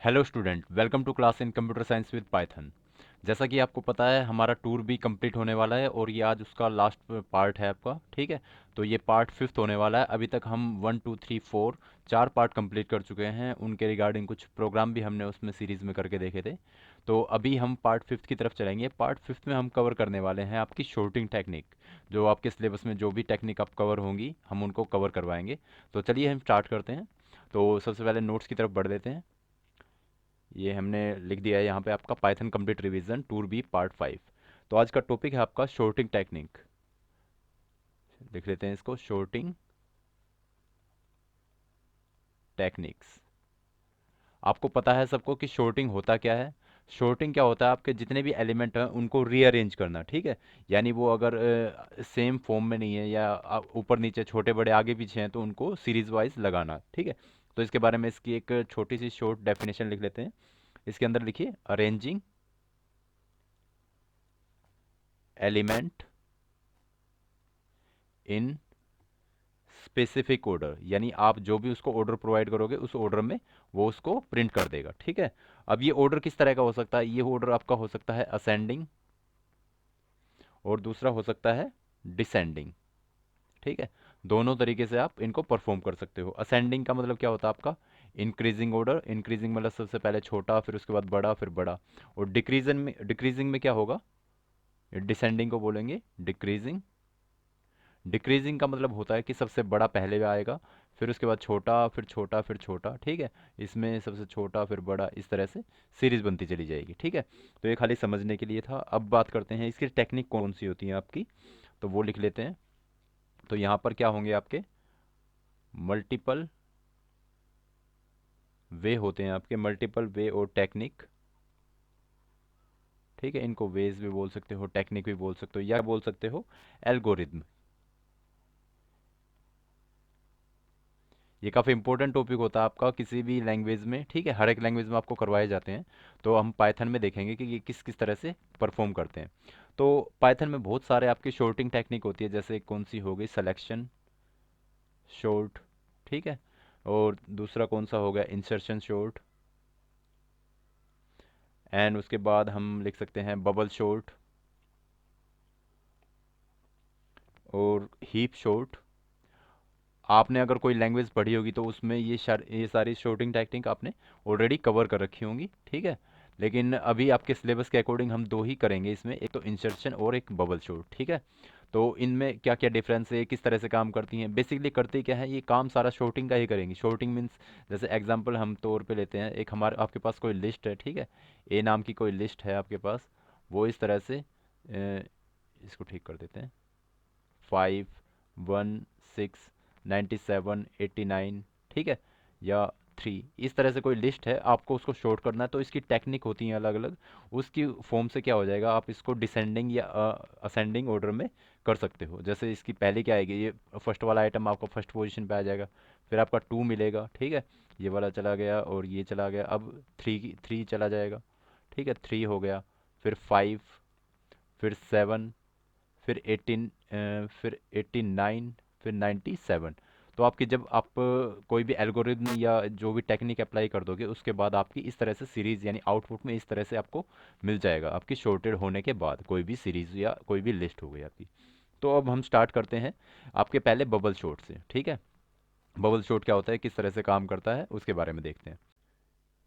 Hello student, welcome to class in computer science with Python. जैसा कि आपको पता है हमारा टूर भी कंप्लीट होने वाला है और ये आज उसका लास्ट पार्ट है आपका। ठीक है, तो ये पार्ट फिफ्थ होने वाला है। अभी तक हम 1 2 3 4 चार पार्ट कंप्लीट कर चुके हैं। उनके रिगार्डिंग कुछ प्रोग्राम भी हमने उसमें सीरीज़ में करके देखे थे। तो अभी हम पार्ट फिफ्थ की तरफ चलेंगे। पार्ट फिफ्थ में हम कवर करने वाले हैं आपकी शॉर्टिंग टेक्निक। जो आपके सिलेबस में जो भी टेक्निक आप कवर होंगी हम उनको कवर करवाएंगे। तो चलिए हम स्टार्ट करते हैं। तो सबसे पहले नोट्स की तरफ बढ़ लेते हैं। ये हमने लिख दिया है यहाँ पे आपका Python complete revision tour B part 5। तो आज का टॉपिक है आपका शॉर्टिंग टेक्निक। लिख लेते हैं इसको, शॉर्टिंग टेक्निक्स। आपको पता है सबको कि शॉर्टिंग होता क्या है। शॉर्टिंग क्या होता है, आपके जितने भी एलिमेंट हैं उनको रीअरेंज करना। ठीक है, यानी वो अगर सेम फॉर्म में नहीं है या ऊपर नीचे छोटे बड़े आगे पीछे हैं तो उनको सीरीज वाइज लगाना। ठीक है, तो इसके बारे में इसकी एक छोटी सी शॉर्ट डेफिनेशन लिख लेते हैं। इसके अंदर लिखिए, arranging element in specific order, यानी आप जो भी उसको ऑर्डर प्रोवाइड करोगे उस ऑर्डर में वो उसको प्रिंट कर देगा। ठीक है, अब ये ऑर्डर किस तरह का हो सकता है, ये ऑर्डर आपका हो सकता है असेंडिंग और दूसरा हो सकता है डिसेंडिंग। ठीक है, दोनों तरीके से आप इनको परफॉर्म कर सकते हो। असेंडिंग का मतलब क्या होता है आपका, इंक्रीजिंग ऑर्डर। इंक्रीजिंग मतलब सबसे पहले छोटा, फिर उसके बाद बड़ा, फिर बड़ा। और डिक्रीजिंग में क्या होगा, डिसेंडिंग को बोलेंगे डिक्रीजिंग। डिक्रीजिंग का मतलब होता है कि सबसे बड़ा पहले आएगा, फिर उसके बाद छोटा, फिर छोटा, फिर छोटा। ठीक है, इसमें सबसे छोटा फिर बड़ा, इस तरह से सीरीज बनती चली जाएगी। ठीक है, तो ये खाली समझने के लिए था। अब बात करते हैं इसकी टेक्निक कौन सी होती है आपकी, तो वो लिख लेते हैं। तो यहाँ पर क्या होंगे आपके मल्टीपल वे होते हैं, आपके मल्टीपल वे और टेक्निक। ठीक है, इनको वेज भी बोल सकते हो, टेक्निक भी बोल सकते हो, या बोल सकते हो एल्गोरिज्म। ये काफ़ी इंपॉर्टेंट टॉपिक होता है आपका किसी भी लैंग्वेज में। ठीक है, हर एक लैंग्वेज में आपको करवाए जाते हैं। तो हम पाइथन में देखेंगे कि ये किस किस तरह से परफॉर्म करते हैं। तो पाइथन में बहुत सारे आपकी शॉर्टिंग टेक्निक होती है, जैसे कौन सी हो गई, सिलेक्शन शॉर्ट। ठीक है, और दूसरा कौन सा हो गया, इंसर्शन शॉर्ट। एंड उसके बाद हम लिख सकते हैं बबल शॉर्ट और हीप शॉर्ट। आपने अगर कोई लैंग्वेज पढ़ी होगी तो उसमें ये सारी शॉर्टिंग टेक्निक आपने ऑलरेडी कवर कर रखी होंगी। ठीक है, लेकिन अभी आपके सिलेबस के अकॉर्डिंग हम दो ही करेंगे इसमें, एक तो इंसर्शन और एक बबल शॉर्ट। ठीक है, तो इनमें क्या क्या डिफरेंस है, किस तरह से काम करती हैं, बेसिकली करती क्या है, ये काम सारा शॉर्टिंग का ही करेंगी। शॉर्टिंग मीन्स जैसे एग्जांपल हम तौर पे लेते हैं, एक हमारे आपके पास कोई लिस्ट है। ठीक है, ए नाम की कोई लिस्ट है आपके पास, वो इस तरह से इसको ठीक कर देते हैं, 5 1 6 97 89। ठीक है, या 3, इस तरह से कोई लिस्ट है, आपको उसको शॉर्ट करना है। तो इसकी टेक्निक होती है अलग अलग। उसकी फॉर्म से क्या हो जाएगा, आप इसको डिसेंडिंग या असेंडिंग ऑर्डर में कर सकते हो। जैसे इसकी पहले क्या आएगी, ये फर्स्ट वाला आइटम आपका फर्स्ट पोजीशन पे आ जाएगा, फिर आपका 2 मिलेगा। ठीक है, ये वाला चला गया और ये चला गया, अब 3 चला जाएगा। ठीक है, 3 हो गया, फिर 5, फिर 7, फिर 18, फिर 89, फिर 97। तो आपकी जब आप कोई भी एल्गोरिथम या जो भी टेक्निक अप्लाई कर दोगे उसके बाद आपकी इस तरह से सीरीज यानी आउटपुट में इस तरह से आपको मिल जाएगा, आपकी शॉर्टेड होने के बाद कोई भी सीरीज या कोई भी लिस्ट हो गई आपकी। तो अब हम स्टार्ट करते हैं आपके पहले बबल शॉट से। ठीक है, बबल शॉट क्या होता है, किस तरह से काम करता है, उसके बारे में देखते हैं।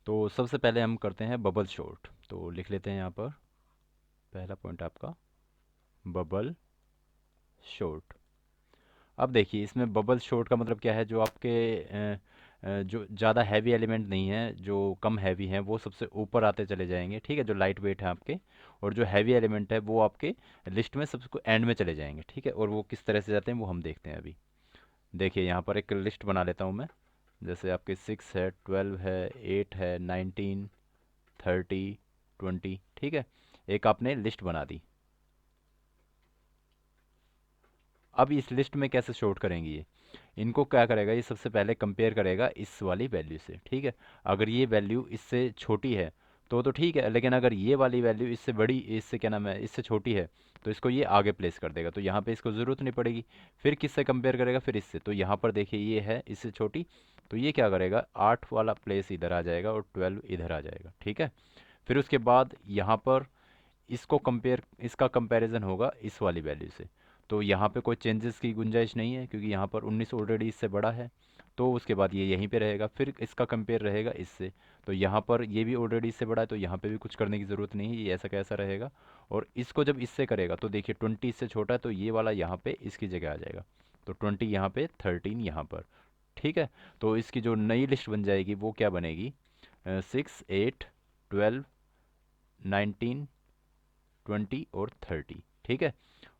तो सबसे पहले हम करते हैं बबल शॉट। तो लिख लेते हैं यहाँ पर पहला पॉइंट आपका बबल शॉट। अब देखिए इसमें बबल शॉट का मतलब क्या है, जो आपके जो ज़्यादा हैवी एलिमेंट नहीं है, जो कम हैवी हैं वो सबसे ऊपर आते चले जाएंगे। ठीक है, जो लाइट वेट है आपके, और जो हैवी एलिमेंट है वो आपके लिस्ट में सबसे एंड में चले जाएंगे। ठीक है, और वो किस तरह से जाते हैं वो हम देखते हैं अभी। देखिए यहाँ पर एक लिस्ट बना लेता हूँ मैं। जैसे आपके 6 है, 12 है, 8 है, 19, 30, 20। ठीक है, एक आपने लिस्ट बना दी। अब इस लिस्ट में कैसे शॉर्ट करेंगे ये, इनको क्या करेगा, ये सबसे पहले कंपेयर करेगा इस वाली वैल्यू से। ठीक है, अगर ये वैल्यू इससे छोटी है तो ठीक है, लेकिन अगर ये वाली वैल्यू इससे बड़ी, इससे क्या नाम है, इससे छोटी है, तो इसको ये आगे प्लेस कर देगा। तो यहाँ पे इसको ज़रूरत नहीं पड़ेगी। फिर किससे कंपेयर करेगा, फिर इससे। तो यहाँ पर देखिए ये है इससे छोटी, तो ये क्या करेगा, 8 वाला प्लेस इधर आ जाएगा और 12 इधर आ जाएगा, ठीक है। फिर उसके बाद यहाँ पर इसका कंपैरिजन होगा इस वाली वैल्यू से। तो यहाँ पे कोई चेंजेस की गुंजाइश नहीं है क्योंकि यहाँ पर 19 ऑलरेडी इससे बड़ा है। तो उसके बाद ये यहीं पे रहेगा, फिर इसका कंपेयर रहेगा इससे। तो यहाँ पर ये भी ऑलरेडी इससे बड़ा है, तो यहाँ पे भी कुछ करने की ज़रूरत नहीं है, ये ऐसा कैसा रहेगा। और इसको जब इससे करेगा तो देखिए 20 इससे छोटा है, तो ये वाला यहाँ पे इसकी जगह आ जाएगा। तो 20 यहाँ पे, 13 यहाँ पर, ठीक है। तो इसकी जो नई लिस्ट बन जाएगी वो क्या बनेगी, 6, 8, 12, 19, 20 और 30, ठीक है।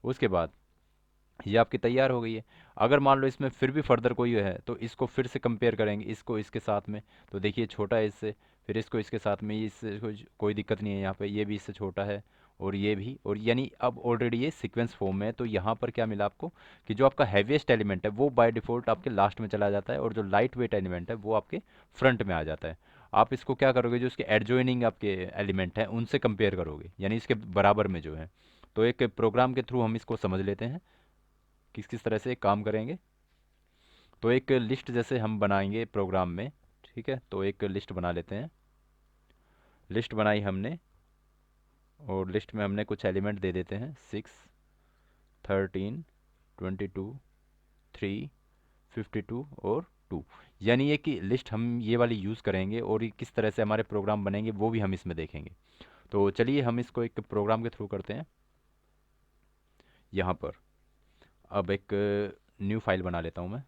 उसके बाद ये आपकी तैयार हो गई है। अगर मान लो इसमें फिर भी फर्दर कोई है तो इसको फिर से कंपेयर करेंगे, इसको इसके साथ में। तो देखिए छोटा है इससे, फिर इसको इसके साथ में, इससे कोई दिक्कत नहीं है यहाँ पे, ये भी इससे छोटा है और ये भी। और यानी अब ऑलरेडी ये सीक्वेंस फॉर्म में है। तो यहाँ पर क्या मिला आपको कि जो आपका हैवीएस्ट एलिमेंट है वो बाय डिफ़ॉल्ट आपके लास्ट में चला जाता है, और जो लाइट वेट एलिमेंट है वो आपके फ्रंट में आ जाता है। आप इसको क्या करोगे, जो इसके एडजॉइनिंग आपके एलिमेंट हैं उनसे कंपेयर करोगे, यानी इसके बराबर में जो है। तो एक प्रोग्राम के थ्रू हम इसको समझ लेते हैं किस किस तरह से काम करेंगे। तो एक लिस्ट जैसे हम बनाएंगे प्रोग्राम में, ठीक है। तो एक लिस्ट बना लेते हैं। लिस्ट बनाई हमने, और लिस्ट में हमने कुछ एलिमेंट दे देते हैं, 6, 13, 22, 3, 52 और 2। यानी ये कि लिस्ट हम ये वाली यूज़ करेंगे, और ये किस तरह से हमारे प्रोग्राम बनेंगे वो भी हम इसमें देखेंगे। तो चलिए हम इसको एक प्रोग्राम के थ्रू करते हैं। यहाँ पर अब एक न्यू फाइल बना लेता हूँ मैं।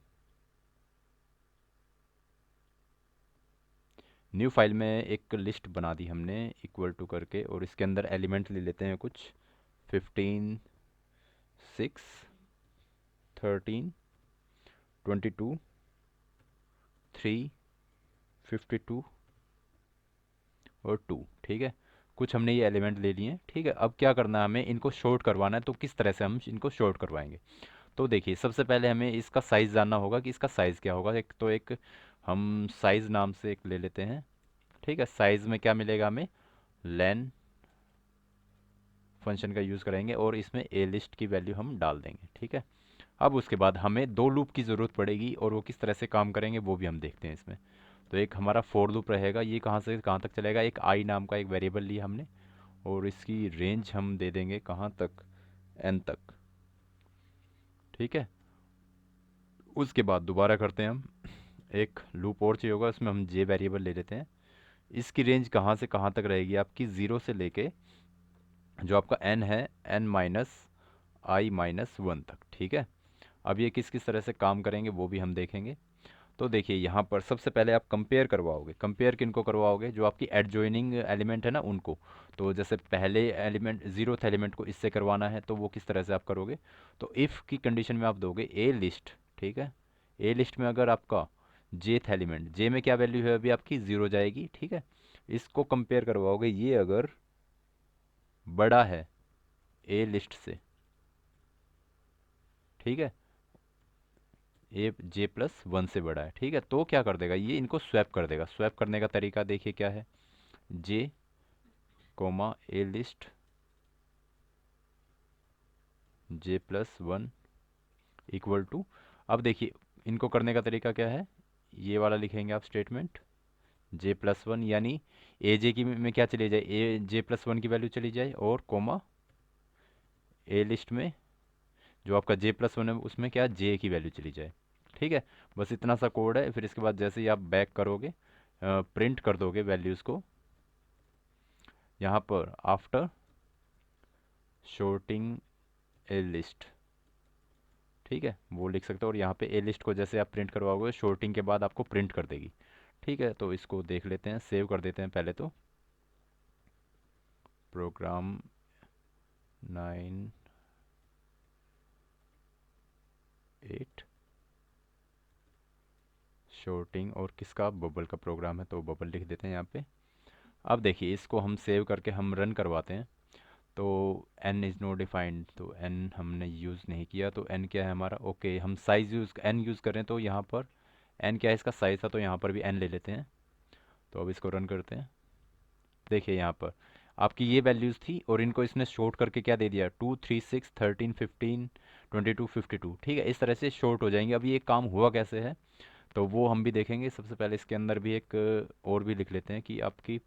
न्यू फाइल में एक लिस्ट बना दी हमने इक्वल टू करके, और इसके अंदर एलिमेंट ले लेते हैं कुछ, 15, 6, 13, 22, 3, 52 और 2, ठीक है। कुछ हमने ये एलिमेंट ले लिए हैं, ठीक है। अब क्या करना है, हमें इनको शॉर्ट करवाना है। तो किस तरह से हम इनको शॉर्ट करवाएंगे, तो देखिए सबसे पहले हमें इसका साइज़ जानना होगा कि इसका साइज़ क्या होगा। एक तो एक हम साइज़ नाम से एक ले लेते हैं, ठीक है। साइज़ में क्या मिलेगा हमें, लेन फंक्शन का यूज़ करेंगे, और इसमें ए लिस्ट की वैल्यू हम डाल देंगे, ठीक है। अब उसके बाद हमें दो लूप की ज़रूरत पड़ेगी, और वो किस तरह से काम करेंगे वो भी हम देखते हैं इसमें। तो एक हमारा फोर लूप रहेगा, ये कहाँ से कहाँ तक चलेगा। एक आई नाम का एक वेरिएबल लिया हमने, और इसकी रेंज हम दे देंगे कहाँ तक, एन तक, ठीक है। उसके बाद दोबारा करते हैं हम, एक लूप और चाहिए होगा, उसमें हम जे वेरिएबल ले लेते हैं। इसकी रेंज कहाँ से कहाँ तक रहेगी आपकी, ज़ीरो से लेके जो आपका एन है, एन माइनस आई माइनस वन तक, ठीक है। अब ये किस किस तरह से काम करेंगे वो भी हम देखेंगे। तो देखिए यहाँ पर सबसे पहले आप कंपेयर करवाओगे। कंपेयर किनको करवाओगे, जो आपकी एडजॉइनिंग एलिमेंट है ना उनको। तो जैसे पहले एलिमेंट, जीरोथ एलिमेंट को इससे करवाना है, तो वो किस तरह से आप करोगे, तो इफ़ की कंडीशन में आप दोगे ए लिस्ट, ठीक है। ए लिस्ट में अगर आपका जेथ एलिमेंट, जे में क्या वैल्यू है अभी आपकी, ज़ीरो जाएगी, ठीक है। इसको कंपेयर करवाओगे, ये अगर बड़ा है ए लिस्ट से, ठीक है, ए जे प्लस वन से बड़ा है, ठीक है। तो क्या कर देगा, ये इनको स्वैप कर देगा। स्वैप करने का तरीका देखिए क्या है, J comma A list J plus one equal to. अब देखिए इनको करने का तरीका क्या है, ये वाला लिखेंगे आप स्टेटमेंट, जे प्लस वन, यानी ए जे की में क्या चली जाए, ए जे प्लस वन की वैल्यू चली जाए, और कोमा ए लिस्ट में जो आपका जे प्लस वन है उसमें क्या, जे की वैल्यू चली जाए, ठीक है। बस इतना सा कोड है। फिर इसके बाद जैसे ही आप बैक करोगे, प्रिंट कर दोगे वैल्यूज़ को यहाँ पर, आफ्टर शॉर्टिंग ए लिस्ट, ठीक है, वो लिख सकते हो। और यहाँ पे ए लिस्ट को जैसे आप प्रिंट करवाओगे, शॉर्टिंग के बाद आपको प्रिंट कर देगी, ठीक है। तो इसको देख लेते हैं, सेव कर देते हैं पहले तो। प्रोग्राम 9, 8 शॉर्टिंग, और किसका, बबल का प्रोग्राम है, तो बबल लिख देते हैं यहाँ पे। अब देखिए इसको हम सेव करके हम रन करवाते हैं। तो n इज़ नॉट डिफाइंड, तो n हमने यूज़ नहीं किया। तो n क्या है हमारा, ओके, हम साइज़ n यूज़ करें, तो यहाँ पर n क्या है, इसका साइज़ था, तो यहाँ पर भी n ले लेते हैं। तो अब इसको रन करते हैं। देखिए यहाँ पर आपकी ये वैल्यूज़ थी, और इनको इसने शॉर्ट करके क्या दे दिया, 2, 3, 6, 13, 15, 22, 52, ठीक है। इस तरह से शॉर्ट हो जाएंगे। अब ये काम हुआ कैसे है, तो वो हम भी देखेंगे। सबसे पहले इसके अंदर भी एक और भी लिख लेते हैं कि आपकी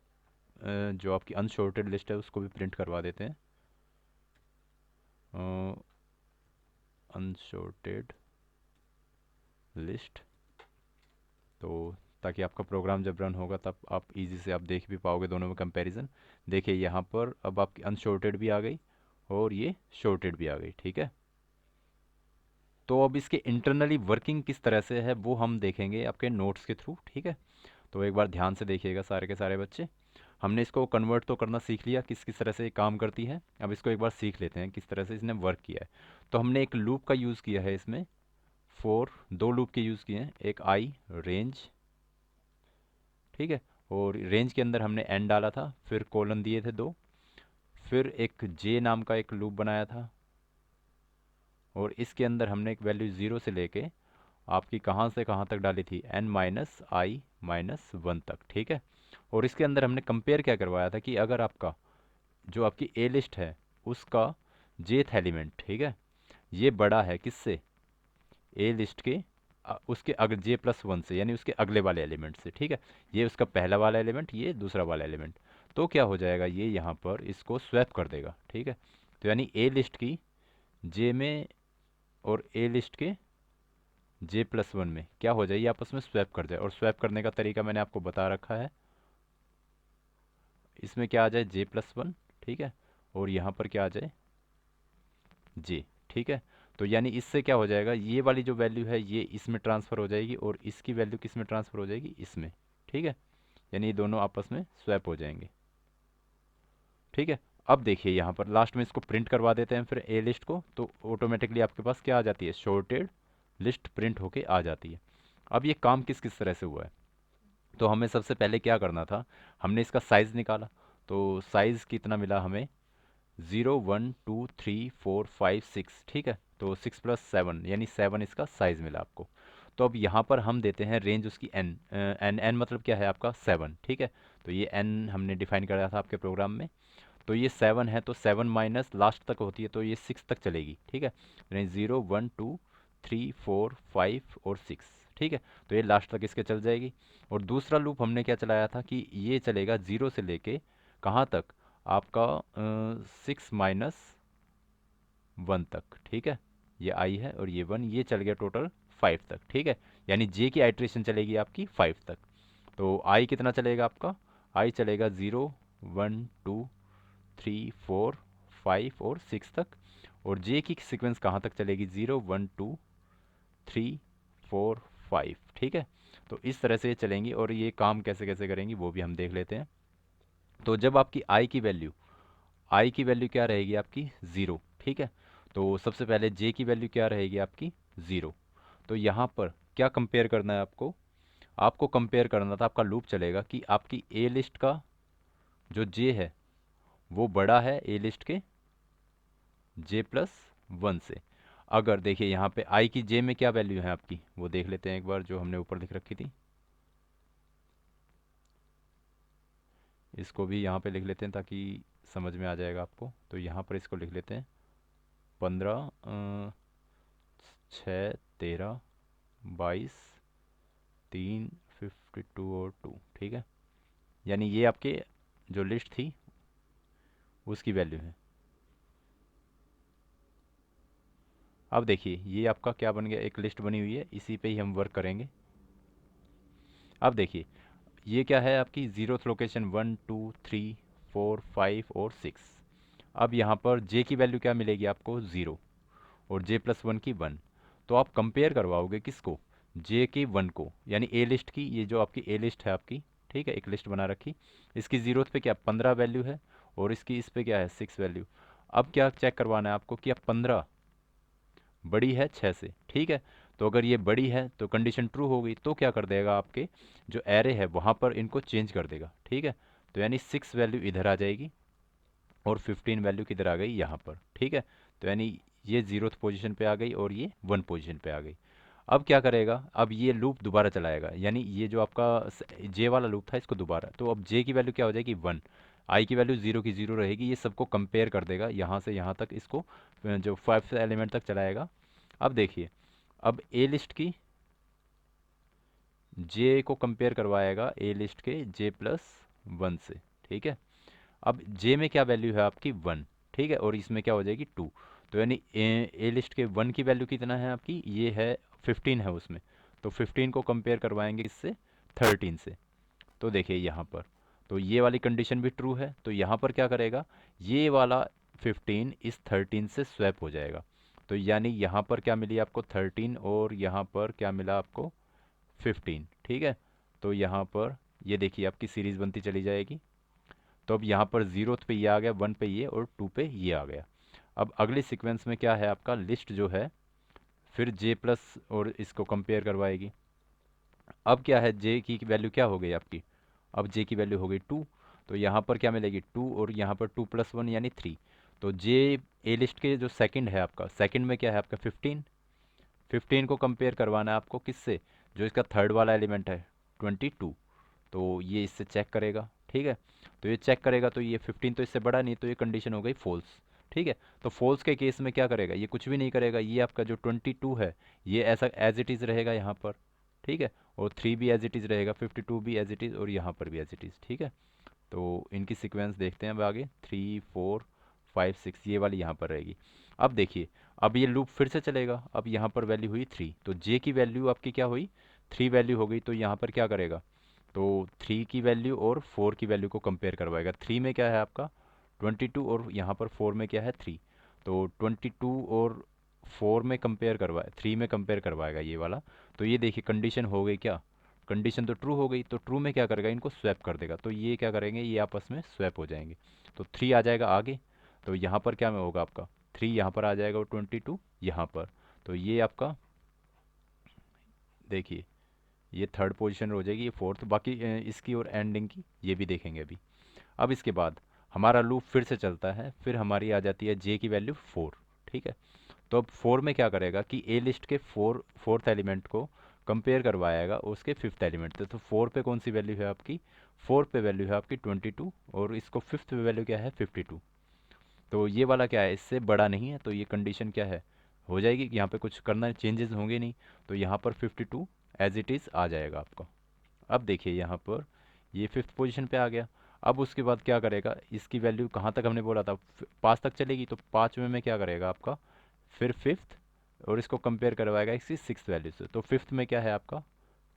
जो आपकी अनसॉर्टेड लिस्ट है उसको भी प्रिंट करवा देते हैं। अनसॉर्टेड लिस्ट, तो ताकि आपका प्रोग्राम जब रन होगा तब आप इजी से आप देख भी पाओगे दोनों में कंपैरिजन। देखिए यहाँ पर अब आपकी अनसॉर्टेड भी आ गई और ये शॉर्टेड भी आ गई, ठीक है। तो अब इसके इंटरनली वर्किंग किस तरह से है वो हम देखेंगे आपके नोट्स के थ्रू, ठीक है। तो एक बार ध्यान से देखिएगा सारे के सारे बच्चे। हमने इसको कन्वर्ट तो करना सीख लिया किस किस तरह से ये काम करती है। अब इसको एक बार सीख लेते हैं किस तरह से इसने वर्क किया है। तो हमने एक लूप का यूज़ किया है इसमें, दो लूप के यूज़ किए हैं, एक आई रेंज, ठीक है, और रेंज के अंदर हमने एन डाला था, फिर कोलन दिए थे दो, फिर एक जे नाम का एक लूप बनाया था, और इसके अंदर हमने एक वैल्यू ज़ीरो से लेके आपकी कहाँ से कहाँ तक डाली थी, एन माइनस आई माइनस वन तक, ठीक है। और इसके अंदर हमने कंपेयर क्या करवाया था कि अगर आपका जो आपकी ए लिस्ट है उसका जेथ एलिमेंट, ठीक है, ये बड़ा है किससे, ए लिस्ट के उसके अगर जे प्लस वन से, यानी उसके अगले वाले एलिमेंट से, ठीक है। ये उसका पहला वाला एलिमेंट, ये दूसरा वाला एलिमेंट। तो क्या हो जाएगा, ये यहाँ पर इसको स्वैप कर देगा, ठीक है। तो यानी ए लिस्ट की जे में और ए लिस्ट के जे प्लस वन में क्या हो जाए, ये आपस में स्वैप कर जाए। और स्वैप करने का तरीका मैंने आपको बता रखा है। इसमें क्या आ जाए, जे प्लस वन, ठीक है, और यहाँ पर क्या आ जाए, जे, ठीक है। तो यानी इससे क्या हो जाएगा, ये वाली जो वैल्यू है ये इसमें ट्रांसफ़र हो जाएगी और इसकी वैल्यू किस में ट्रांसफ़र हो जाएगी, इसमें, ठीक है। यानी ये दोनों आपस में स्वैप हो जाएंगे, ठीक है। अब देखिए यहाँ पर लास्ट में इसको प्रिंट करवा देते हैं फिर ए लिस्ट को, तो ऑटोमेटिकली आपके पास क्या आ जाती है, शॉर्टेड लिस्ट प्रिंट होके आ जाती है। अब ये काम किस किस तरह से हुआ है, तो हमें सबसे पहले क्या करना था, हमने इसका साइज़ निकाला। तो साइज़ कितना मिला हमें, 0 1 2 3 4 5 6, ठीक है। तो 6 + 7 यानी 7 इसका साइज़ मिला आपको। तो अब यहाँ पर हम देते हैं रेंज उसकी एन, एन एन मतलब क्या है आपका 7, ठीक है। तो ये एन हमने डिफाइन कराया था आपके प्रोग्राम में। तो ये 7 है तो 7 माइनस लास्ट तक होती है तो ये 6 तक चलेगी, ठीक है। यानी 0 1 2 3 4 5 और 6, ठीक है। तो ये लास्ट तक इसके चल जाएगी। और दूसरा लूप हमने क्या चलाया था कि ये चलेगा 0 से लेके कहाँ तक, आपका 6 - 1 तक, ठीक है। ये आई है और ये वन, ये चल गया टोटल 5 तक, ठीक है। यानी जे की आइट्रेशन चलेगी आपकी 5 तक। तो आई कितना चलेगा आपका, आई चलेगा 0 1 2 3 4 5 और 6 तक। और जे की सीक्वेंस कहाँ तक चलेगी, 0 1 2 3 4 5, ठीक है। तो इस तरह से ये चलेंगी और ये काम कैसे कैसे करेंगी वो भी हम देख लेते हैं। तो जब आपकी आई की वैल्यू क्या रहेगी आपकी, ज़ीरो, ठीक है। तो सबसे पहले जे की वैल्यू क्या रहेगी आपकी, ज़ीरो। तो यहाँ पर क्या कंपेयर करना है आपको, आपको कंपेयर करना था, आपका लूप चलेगा कि आपकी ए लिस्ट का जो जे है वो बड़ा है ए लिस्ट के जे प्लस वन से। अगर देखिए यहाँ पे आई की जे में क्या वैल्यू है आपकी, वो देख लेते हैं एक बार, जो हमने ऊपर लिख रखी थी। इसको भी यहाँ पे लिख लेते हैं ताकि समझ में आ जाएगा आपको। तो यहाँ पर इसको लिख लेते हैं 15 6 13 22 3 52 और 2, ठीक है। यानी ये आपके जो लिस्ट थी उसकी वैल्यू है। अब देखिए ये आपका क्या बन गया, एक लिस्ट बनी हुई है, इसी पे ही हम वर्क करेंगे। अब देखिए ये क्या है आपकी ज़ीरोथ लोकेशन, 1 2 3 4 5 और 6। अब यहाँ पर जे की वैल्यू क्या मिलेगी आपको, ज़ीरो, और जे प्लस वन की वन। तो आप कंपेयर करवाओगे किसको, जे की वन को, यानी ए लिस्ट की, ये जो आपकी ए लिस्ट है आपकी, ठीक है, एक लिस्ट बना रखी। इसकी ज़ीरोथ पे क्या 15 वैल्यू है और इसकी इस पे क्या है 6 वैल्यू। अब क्या चेक करवाना है आपको कि अब 15 बड़ी है 6 से, ठीक है। तो अगर ये बड़ी है तो कंडीशन ट्रू हो गई, तो क्या कर देगा आपके जो एरे है वहाँ पर इनको चेंज कर देगा, ठीक है। तो यानी 6 वैल्यू इधर आ जाएगी और 15 वैल्यू किधर आ गई, यहाँ पर, ठीक है। तो यानी ये जीरोथ पोजीशन पे आ गई और ये वन पोजीशन पे आ गई। अब क्या करेगा, अब ये लूप दोबारा चलाएगा, यानी ये जो आपका जे वाला लूप था इसको दोबारा। तो अब जे की वैल्यू क्या हो जाएगी, वन, आई की वैल्यू ज़ीरो की ज़ीरो रहेगी। ये सबको कंपेयर कर देगा यहाँ से यहाँ तक, इसको जो 5 एलिमेंट तक चलाएगा। अब देखिए अब ए लिस्ट की जे को कंपेयर करवाएगा ए लिस्ट के जे प्लस वन से, ठीक है। अब जे में क्या वैल्यू है आपकी 1, ठीक है, और इसमें क्या हो जाएगी 2। तो यानी ए लिस्ट के 1 की वैल्यू कितना है आपकी, ये है 15 है उसमें। तो 15 को कंपेयर करवाएंगे इससे 13 से। तो देखिए यहाँ पर, तो ये वाली कंडीशन भी ट्रू है, तो यहाँ पर क्या करेगा, ये वाला 15 इस 13 से स्वैप हो जाएगा। तो यानी यहाँ पर क्या मिली आपको 13, और यहाँ पर क्या मिला आपको 15, ठीक है। तो यहाँ पर ये देखिए आपकी सीरीज बनती चली जाएगी। तो अब यहाँ पर जीरो पे ये आ गया, 1 पे ये, और 2 पे ये आ गया। अब अगले सीक्वेंस में क्या है आपका, लिस्ट जो है फिर जे प्लस और इसको कंपेयर करवाएगी। अब क्या है, जे की वैल्यू क्या हो गई आपकी, अब जे की वैल्यू हो गई 2। तो यहाँ पर क्या मिलेगी 2, और यहाँ पर 2 + 1 यानी 3। तो जे ए लिस्ट के जो सेकंड है आपका, सेकंड में क्या है आपका 15। 15 को कंपेयर करवाना है आपको किससे, जो इसका थर्ड वाला एलिमेंट है 22। तो ये इससे चेक करेगा, ठीक है। तो ये चेक करेगा, तो ये 15 तो इससे बड़ा नहीं, तो ये कंडीशन हो गई फॉल्स, ठीक है। तो फॉल्स के केस में क्या करेगा, ये कुछ भी नहीं करेगा, ये आपका जो 22 है ये ऐसा एज इट इज़ रहेगा यहाँ पर, ठीक है। और 3 भी एज इट इज़ रहेगा, 52 भी एज इट इज़, और यहाँ पर भी एज इट इज़, ठीक है। तो इनकी सीक्वेंस देखते हैं अब आगे, 3 4 5 6, ये वाली यहाँ पर रहेगी। अब देखिए, अब ये लूप फिर से चलेगा। अब यहाँ पर वैल्यू हुई 3, तो जे की वैल्यू आपकी क्या हुई, 3 वैल्यू हो गई। तो यहाँ पर क्या करेगा, तो 3 की वैल्यू और 4 की वैल्यू को कंपेयर करवाएगा। 3 में क्या है आपका 22, और यहाँ पर 4 में क्या है 3। तो 22 और 4 में कंपेयर करवाए, 3 में कंपेयर करवाएगा ये वाला। तो ये देखिए कंडीशन हो गई क्या, कंडीशन तो ट्रू हो गई। तो ट्रू में क्या करेगा, इनको स्वैप कर देगा। तो ये क्या करेंगे, ये आपस में स्वैप हो जाएंगे। तो 3 आ जाएगा आगे। तो यहाँ पर क्या में होगा आपका 3 यहाँ पर आ जाएगा, और 22 यहाँ पर। तो ये आपका देखिए, ये थर्ड पोजीशन हो जाएगी, ये फोर्थ। बाकी इसकी और एंडिंग की ये भी देखेंगे अभी। अब इसके बाद हमारा लूप फिर से चलता है, फिर हमारी आ जाती है जे की वैल्यू 4, ठीक है। तो अब 4 में क्या करेगा कि ए लिस्ट के फोर्थ एलिमेंट को कंपेयर करवाएगा उसके फिफ्थ एलिमेंट से। तो 4 पे कौन सी वैल्यू है आपकी, 4 पे वैल्यू है आपकी 22, और इसको फिफ्थ पे वैल्यू क्या है 52। तो ये वाला क्या है, इससे बड़ा नहीं है, तो ये कंडीशन क्या है, हो जाएगी। यहाँ पे कुछ करना चेंजेस होंगे नहीं, तो यहाँ पर 52 एज इट इज़ आ जाएगा आपका। अब देखिए यहाँ पर ये फिफ्थ पोजीशन पे आ गया। अब उसके बाद क्या करेगा, इसकी वैल्यू कहाँ तक हमने बोला था 5 तक चलेगी। तो 5 में क्या करेगा आपका, फिर फिफ्थ, और इसको कंपेयर करवाएगा इसकी सिक्स वैल्यू से। तो फिफ्थ में क्या है आपका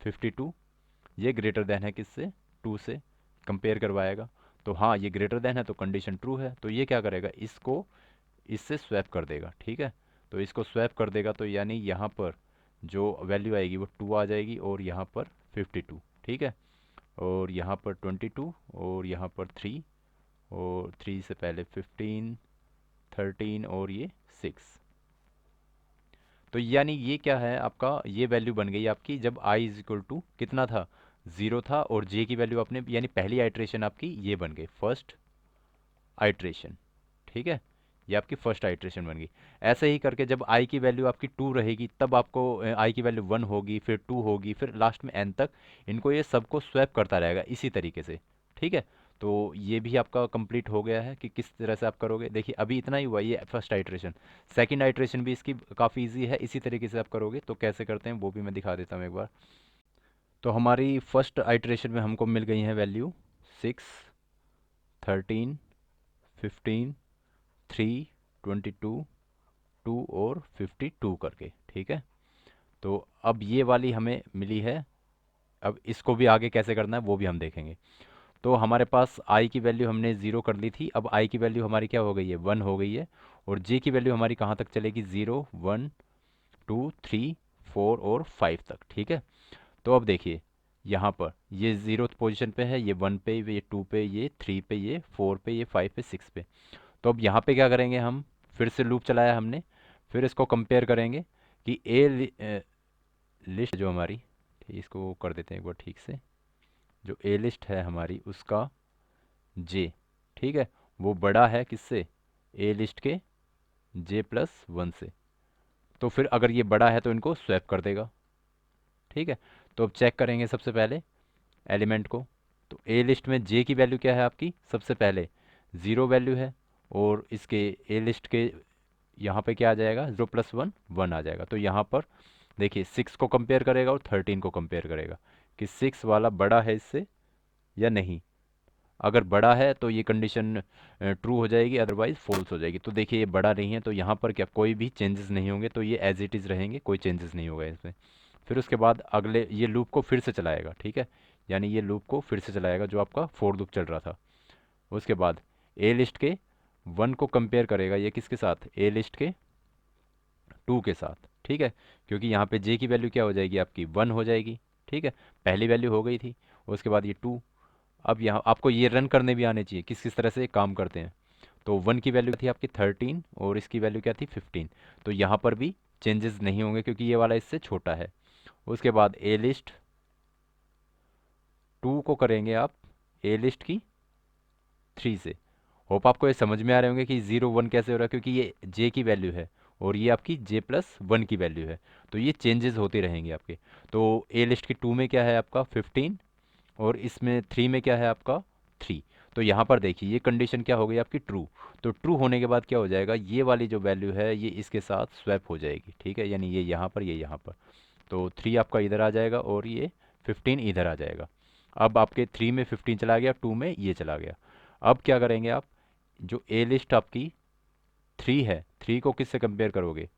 52, ये ग्रेटर देन है किससे, 2 से, कंपेयर करवाएगा। तो हाँ ये ग्रेटर देन है, तो कंडीशन ट्रू है। तो ये क्या करेगा, इसको इससे स्वैप कर देगा, ठीक है। तो इसको स्वैप कर देगा, तो यानी यहाँ पर जो वैल्यू आएगी वो 2 आ जाएगी, और यहाँ पर 52, ठीक है। और यहाँ पर 22, और यहाँ पर 3, और 3 से पहले 15 13, और ये 6। तो यानी ये क्या है आपका, ये वैल्यू बन गई आपकी जब i इज इक्वल टू कितना था, 0 था, और j की वैल्यू आपने, यानी पहली आइट्रेशन आपकी ये बन गई, फर्स्ट आइट्रेशन, ठीक है। ये आपकी फर्स्ट आइट्रेशन बन गई। ऐसे ही करके जब i की वैल्यू आपकी 2 रहेगी, तब आपको i की वैल्यू 1 होगी, फिर 2 होगी, फिर लास्ट में n तक। इनको ये सबको स्वैप करता रहेगा इसी तरीके से, ठीक है। तो ये भी आपका कंप्लीट हो गया है कि किस तरह से आप करोगे। देखिए अभी इतना ही हुआ, ये फर्स्ट आइट्रेशन। सेकंड आइट्रेशन भी इसकी काफ़ी इजी है, इसी तरीके से आप करोगे। तो कैसे करते हैं वो भी मैं दिखा देता हूँ एक बार। तो हमारी फर्स्ट आइट्रेशन में हमको मिल गई है वैल्यू 6 13 15 3 22 2 और 52 करके, ठीक है। तो अब ये वाली हमें मिली है। अब इसको भी आगे कैसे करना है वो भी हम देखेंगे। तो हमारे पास i की वैल्यू हमने 0 कर ली थी, अब i की वैल्यू हमारी क्या हो गई है 1 हो गई है। और j की वैल्यू हमारी कहाँ तक चलेगी, 0 1 2 3 4 और 5 तक, ठीक है। तो अब देखिए यहाँ पर ये जीरो पोजीशन पे है, ये 1 पे, ये 2 पे, ये 3 पे, ये 4 पे, ये 5 पे, 6 पे। तो अब यहाँ पे क्या करेंगे हम, फिर से लूप चलाया हमने, फिर इसको कंपेयर करेंगे कि लिस्ट जो हमारी, ठीक, इसको कर देते हैं एक बार ठीक से। जो ए लिस्ट है हमारी उसका जे, ठीक है, वो बड़ा है किससे, ए लिस्ट के j+1 से। तो फिर अगर ये बड़ा है तो इनको स्वैप कर देगा, ठीक है। तो अब चेक करेंगे सबसे पहले एलिमेंट को। तो ए लिस्ट में जे की वैल्यू क्या है आपकी, सबसे पहले 0 वैल्यू है, और इसके ए लिस्ट के यहाँ पे क्या आ जाएगा, 0 + 1 1 आ जाएगा। तो यहाँ पर देखिए 6 को कंपेयर करेगा और 13 को कंपेयर करेगा। कि 6 वाला बड़ा है इससे या नहीं। अगर बड़ा है तो ये कंडीशन ट्रू हो जाएगी, अदरवाइज फॉल्स हो जाएगी। तो देखिए ये बड़ा नहीं है तो यहाँ पर क्या कोई भी चेंजेस नहीं होंगे, तो ये एज इट इज़ रहेंगे, कोई चेंजेस नहीं होगा इसमें। फिर उसके बाद अगले ये लूप को फिर से चलाएगा, ठीक है, यानी ये लूप को फिर से चलाएगा जो आपका फोर लूप चल रहा था। उसके बाद ए लिस्ट के 1 को कंपेयर करेगा ये किसके साथ, ए लिस्ट के 2 के साथ, ठीक है, क्योंकि यहाँ पे जे की वैल्यू क्या हो जाएगी आपकी 1 हो जाएगी, ठीक है, पहली वैल्यू हो गई थी। उसके बाद ये 2। अब यहाँ आपको ये रन करने भी आने चाहिए किस किस तरह से काम करते हैं। तो 1 की वैल्यू थी आपकी 13 और इसकी वैल्यू क्या थी 15। तो यहाँ पर भी चेंजेस नहीं होंगे क्योंकि ये वाला इससे छोटा है। उसके बाद ए लिस्ट 2 को करेंगे आप ए लिस्ट की 3 से। होप आपको ये समझ में आ रहे होंगे कि 0 1 कैसे हो रहा है, क्योंकि ये जे की वैल्यू है और ये आपकी j+1 की वैल्यू है, तो ये चेंजेस होते रहेंगे आपके। तो ए लिस्ट की 2 में क्या है आपका 15 और इसमें 3 में क्या है आपका 3। तो यहाँ पर देखिए ये कंडीशन क्या हो गई आपकी ट्रू। तो ट्रू होने के बाद क्या हो जाएगा, ये वाली जो वैल्यू है ये इसके साथ स्वैप हो जाएगी, ठीक है, यानी ये यहाँ पर, ये यहाँ पर। तो 3 आपका इधर आ जाएगा और ये 15 इधर आ जाएगा। अब आपके 3 में 15 चला गया, 2 में ये चला गया। अब क्या करेंगे आप, जो ए लिस्ट आपकी 3 है, 3 को किससे कंपेयर करोगे,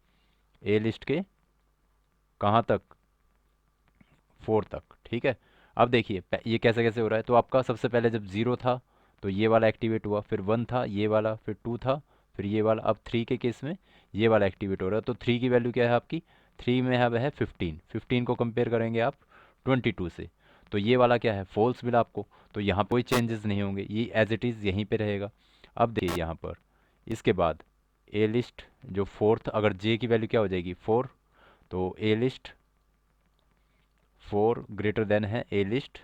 ए लिस्ट के कहाँ तक, 4 तक, ठीक है। अब देखिए ये कैसे कैसे हो रहा है। तो आपका सबसे पहले जब 0 था तो ये वाला एक्टिवेट हुआ, फिर 1 था ये वाला, फिर 2 था, फिर ये वाला। अब 3 के केस में ये वाला एक्टिवेट हो रहा है। तो 3 की वैल्यू क्या है आपकी, 3 में है 15, 15 को कंपेयर करेंगे आप 22 से। तो ये वाला क्या है, फॉल्स मिला आपको। तो यहाँ कोई चेंजेस नहीं होंगे, ये एज इट इज़ यहीं पे रहेगा। अब देखिए यहाँ पर इसके बाद ए लिस्ट जो फोर्थ, अगर जे की वैल्यू क्या हो जाएगी 4, तो ए लिस्ट 4 ग्रेटर देन है ए लिस्ट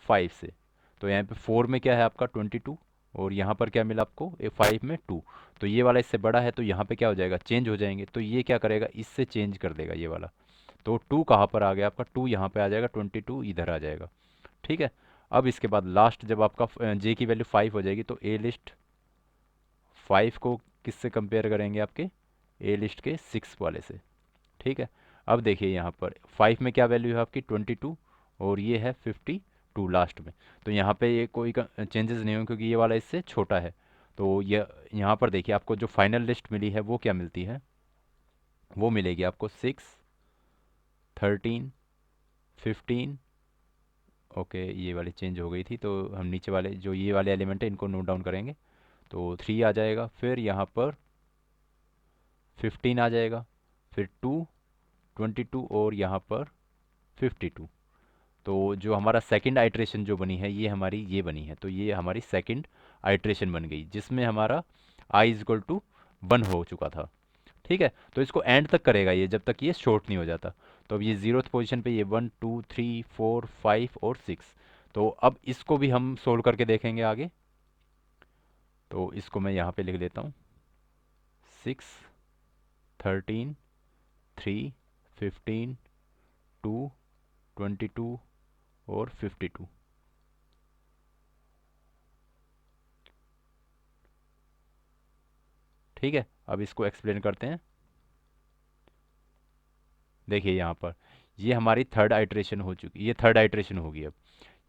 5 से। तो यहाँ पे 4 में क्या है आपका 22 और यहाँ पर क्या मिला आपको 5 में 2। तो ये वाला इससे बड़ा है तो यहाँ पे क्या हो जाएगा, चेंज हो जाएंगे। तो ये क्या करेगा, इससे चेंज कर देगा ये वाला। तो 2 कहाँ पर आ गया आपका, 2 यहाँ पे आ जाएगा, 22 इधर आ जाएगा, ठीक है। अब इसके बाद लास्ट जब आपका जे की वैल्यू 5 हो जाएगी तो ए लिस्ट 5 को किससे कंपेयर करेंगे, आपके ए लिस्ट के 6 वाले से, ठीक है। अब देखिए यहाँ पर 5 में क्या वैल्यू है आपकी 22 और ये है 52 लास्ट में। तो यहाँ पे ये कोई चेंजेस नहीं होंगे क्योंकि ये वाला इससे छोटा है। तो ये यहाँ पर देखिए आपको जो फाइनल लिस्ट मिली है वो क्या मिलती है, वो मिलेगी आपको 6 13 15। ओके ये वाली चेंज हो गई थी तो हम नीचे वाले जो ये वाले एलिमेंट है इनको नोट डाउन करेंगे। तो 3 आ जाएगा, फिर यहाँ पर 15 आ जाएगा, फिर 2 22 और यहाँ पर 52। तो जो हमारा सेकंड आइट्रेशन जो बनी है ये हमारी ये बनी है। तो ये हमारी सेकंड आइट्रेशन बन गई जिसमें हमारा i = 1 हो चुका था, ठीक है। तो इसको एंड तक करेगा ये जब तक ये शॉर्ट नहीं हो जाता। तो अब ये 0th पोजीशन पे ये 1 2 3 4 5 और 6। तो अब इसको भी हम सोल्व करके देखेंगे आगे। तो इसको मैं यहाँ पे लिख देता हूँ 6 13 3 15 2 22 और 52, ठीक है। अब इसको एक्सप्लेन करते हैं। देखिए यहाँ पर ये हमारी थर्ड आइट्रेशन हो चुकी, ये थर्ड आइट्रेशन होगी। अब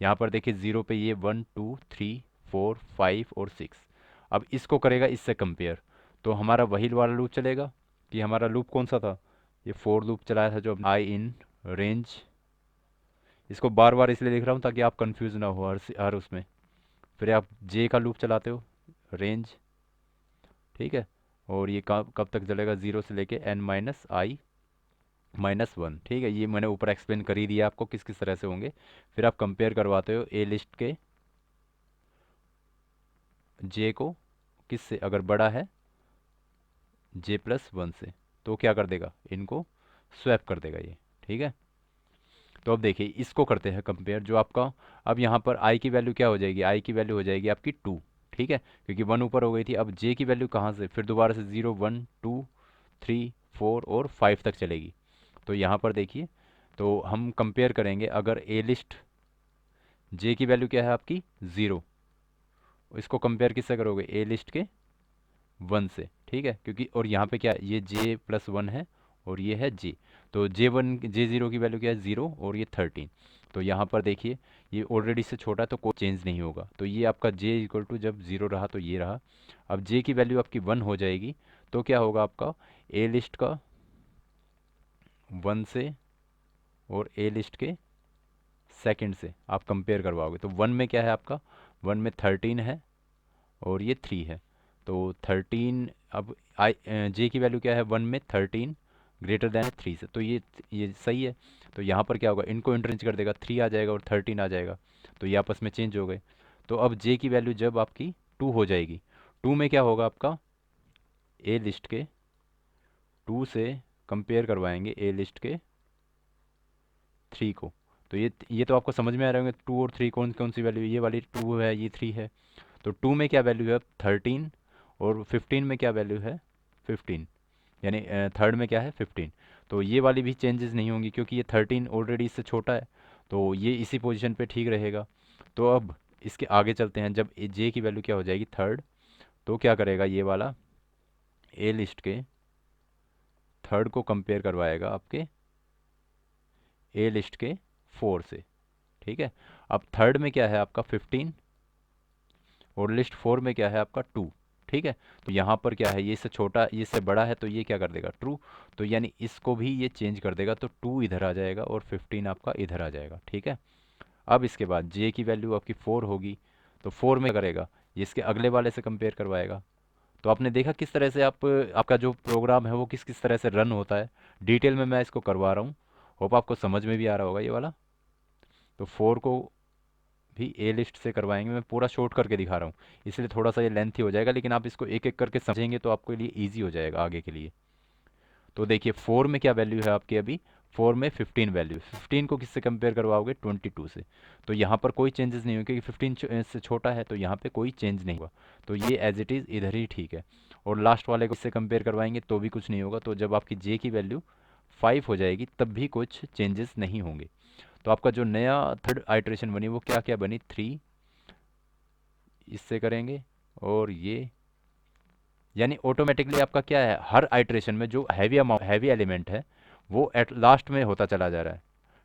यहाँ पर देखिए 0 पे ये 1 2 3 4 5 और 6। अब इसको करेगा इससे कंपेयर। तो हमारा वही वाला लूप चलेगा कि हमारा लूप कौन सा था, ये फोर लूप चलाया था जो आई इन रेंज। इसको बार बार इसलिए लिख रहा हूँ ताकि आप कंफ्यूज ना हो हर उसमें। फिर आप जे का लूप चलाते हो रेंज, ठीक है। और ये कब कब तक चलेगा, 0 से लेके n-i-1, ठीक है। ये मैंने ऊपर एक्सप्लेन कर ही दिया आपको किस किस तरह से होंगे। फिर आप कंपेयर करवाते हो ए लिस्ट के जे को किससे, अगर बड़ा है j+1 से तो क्या कर देगा, इनको स्वैप कर देगा ये, ठीक है। तो अब देखिए इसको करते हैं कंपेयर जो आपका। अब यहाँ पर i की वैल्यू क्या हो जाएगी, i की वैल्यू हो जाएगी आपकी 2, ठीक है, क्योंकि 1 ऊपर हो गई थी। अब j की वैल्यू कहाँ से, फिर दोबारा से 0 1 2 3 4 और 5 तक चलेगी। तो यहाँ पर देखिए तो हम कंपेयर करेंगे, अगर ए लिस्ट जे की वैल्यू क्या है आपकी 0, इसको कंपेयर किससे करोगे, ए लिस्ट के 1 से, ठीक है। क्योंकि और यहाँ पे क्या है, ये j+1 है और ये है जे। तो J1 J0 की वैल्यू क्या है 0 और ये 13। तो यहाँ पर देखिए ये ऑलरेडी से छोटा है तो कोई चेंज नहीं होगा। तो ये आपका J इक्वल टू जब 0 रहा तो ये रहा। अब J की वैल्यू आपकी 1 हो जाएगी तो क्या होगा आपका ए लिस्ट का 1 से और ए लिस्ट के सेकंड से आप कंपेयर करवाओगे। तो 1 में क्या है आपका 1 में 13 है और ये 3 है। तो 13 अब आई जे की वैल्यू क्या है 1 में 13 ग्रेटर देन 3 से। तो ये सही है। तो यहाँ पर क्या होगा इनको इंटरचेंज कर देगा 3 आ जाएगा और 13 आ जाएगा। तो ये आपस में चेंज हो गए। तो अब जे की वैल्यू जब आपकी 2 हो जाएगी 2 में क्या होगा आपका ए लिस्ट के 2 से कंपेयर करवाएंगे ए लिस्ट के 3 को। तो ये तो आपको समझ में आ रहे होंगे 2 और 3 कौन कौन सी वैल्यू, ये वाली 2 है ये 3 है। तो 2 में क्या वैल्यू है 13 और 15 में क्या वैल्यू है 15, यानी थर्ड में क्या है 15। तो ये वाली भी चेंजेस नहीं होंगी क्योंकि ये 13 ऑलरेडी इससे छोटा है। तो ये इसी पोजीशन पे ठीक रहेगा। तो अब इसके आगे चलते हैं। जब जे की वैल्यू क्या हो जाएगी थर्ड तो क्या करेगा ये वाला ए लिस्ट के थर्ड को कंपेयर करवाएगा आपके ए लिस्ट के 4 से। ठीक है। अब थर्ड में क्या है आपका 15 और लिस्ट 4 में क्या है आपका 2। ठीक है। तो यहाँ पर क्या है ये इससे छोटा ये इससे बड़ा है तो ये क्या कर देगा ट्रू। तो यानी इसको भी ये चेंज कर देगा तो 2 इधर आ जाएगा और 15 आपका इधर आ जाएगा। ठीक है। अब इसके बाद जे की वैल्यू आपकी 4 होगी तो 4 में क्या करेगा ये इसके अगले वाले से कंपेयर करवाएगा। तो आपने देखा किस तरह से आपका जो प्रोग्राम है वो किस किस तरह से रन होता है। डिटेल में मैं इसको करवा रहा हूँ। होप आपको समझ में भी आ रहा होगा ये वाला। तो 4 को भी ए लिस्ट से करवाएंगे। मैं पूरा शॉर्ट करके दिखा रहा हूँ इसलिए थोड़ा सा ये लेंथी हो जाएगा, लेकिन आप इसको एक एक करके समझेंगे तो आपके लिए ईजी हो जाएगा आगे के लिए। तो देखिए 4 में क्या वैल्यू है आपकी अभी 4 में 15 वैल्यू। 15 को किससे कंपेयर करवाओगे 22 से। तो यहाँ पर कोई चेंजेस नहीं होंगे क्योंकि 15 से छोटा है तो यहाँ पे कोई चेंज नहीं होगा। तो ये एज इट इज़ इधर ही ठीक है। और लास्ट वाले को इससे कंपेयर करवाएंगे तो भी कुछ नहीं होगा। तो जब आपकी जे की वैल्यू 5 हो जाएगी तब भी कुछ चेंजेस नहीं होंगे। तो आपका जो नया थर्ड आइट्रेशन बनी वो क्या क्या बनी 3 इससे करेंगे और ये, यानी ऑटोमेटिकली आपका क्या है हर आइट्रेशन में जो हैवी एलिमेंट है वो एट लास्ट में होता चला जा रहा है।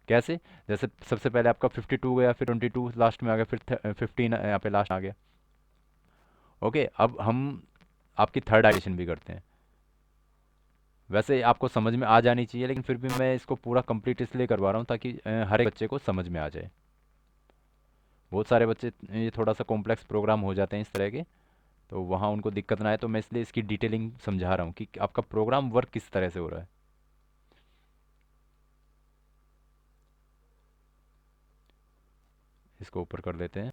कैसे, जैसे सबसे पहले आपका 52 गया फिर 22 लास्ट में आ गया फिर 15 यहाँ पे लास्ट आ गया। ओके। अब हम आपकी थर्ड आइट्रेशन भी करते हैं। वैसे आपको समझ में आ जानी चाहिए लेकिन फिर भी मैं इसको पूरा कंप्लीट इसलिए करवा रहा हूँ ताकि हर एक बच्चे को समझ में आ जाए। बहुत सारे बच्चे ये थोड़ा सा कॉम्प्लेक्स प्रोग्राम हो जाते हैं इस तरह के, तो वहाँ उनको दिक्कत ना आए तो मैं इसलिए इसकी डिटेलिंग समझा रहा हूँ कि आपका प्रोग्राम वर्क किस तरह से हो रहा है। इसको ऊपर कर देते हैं।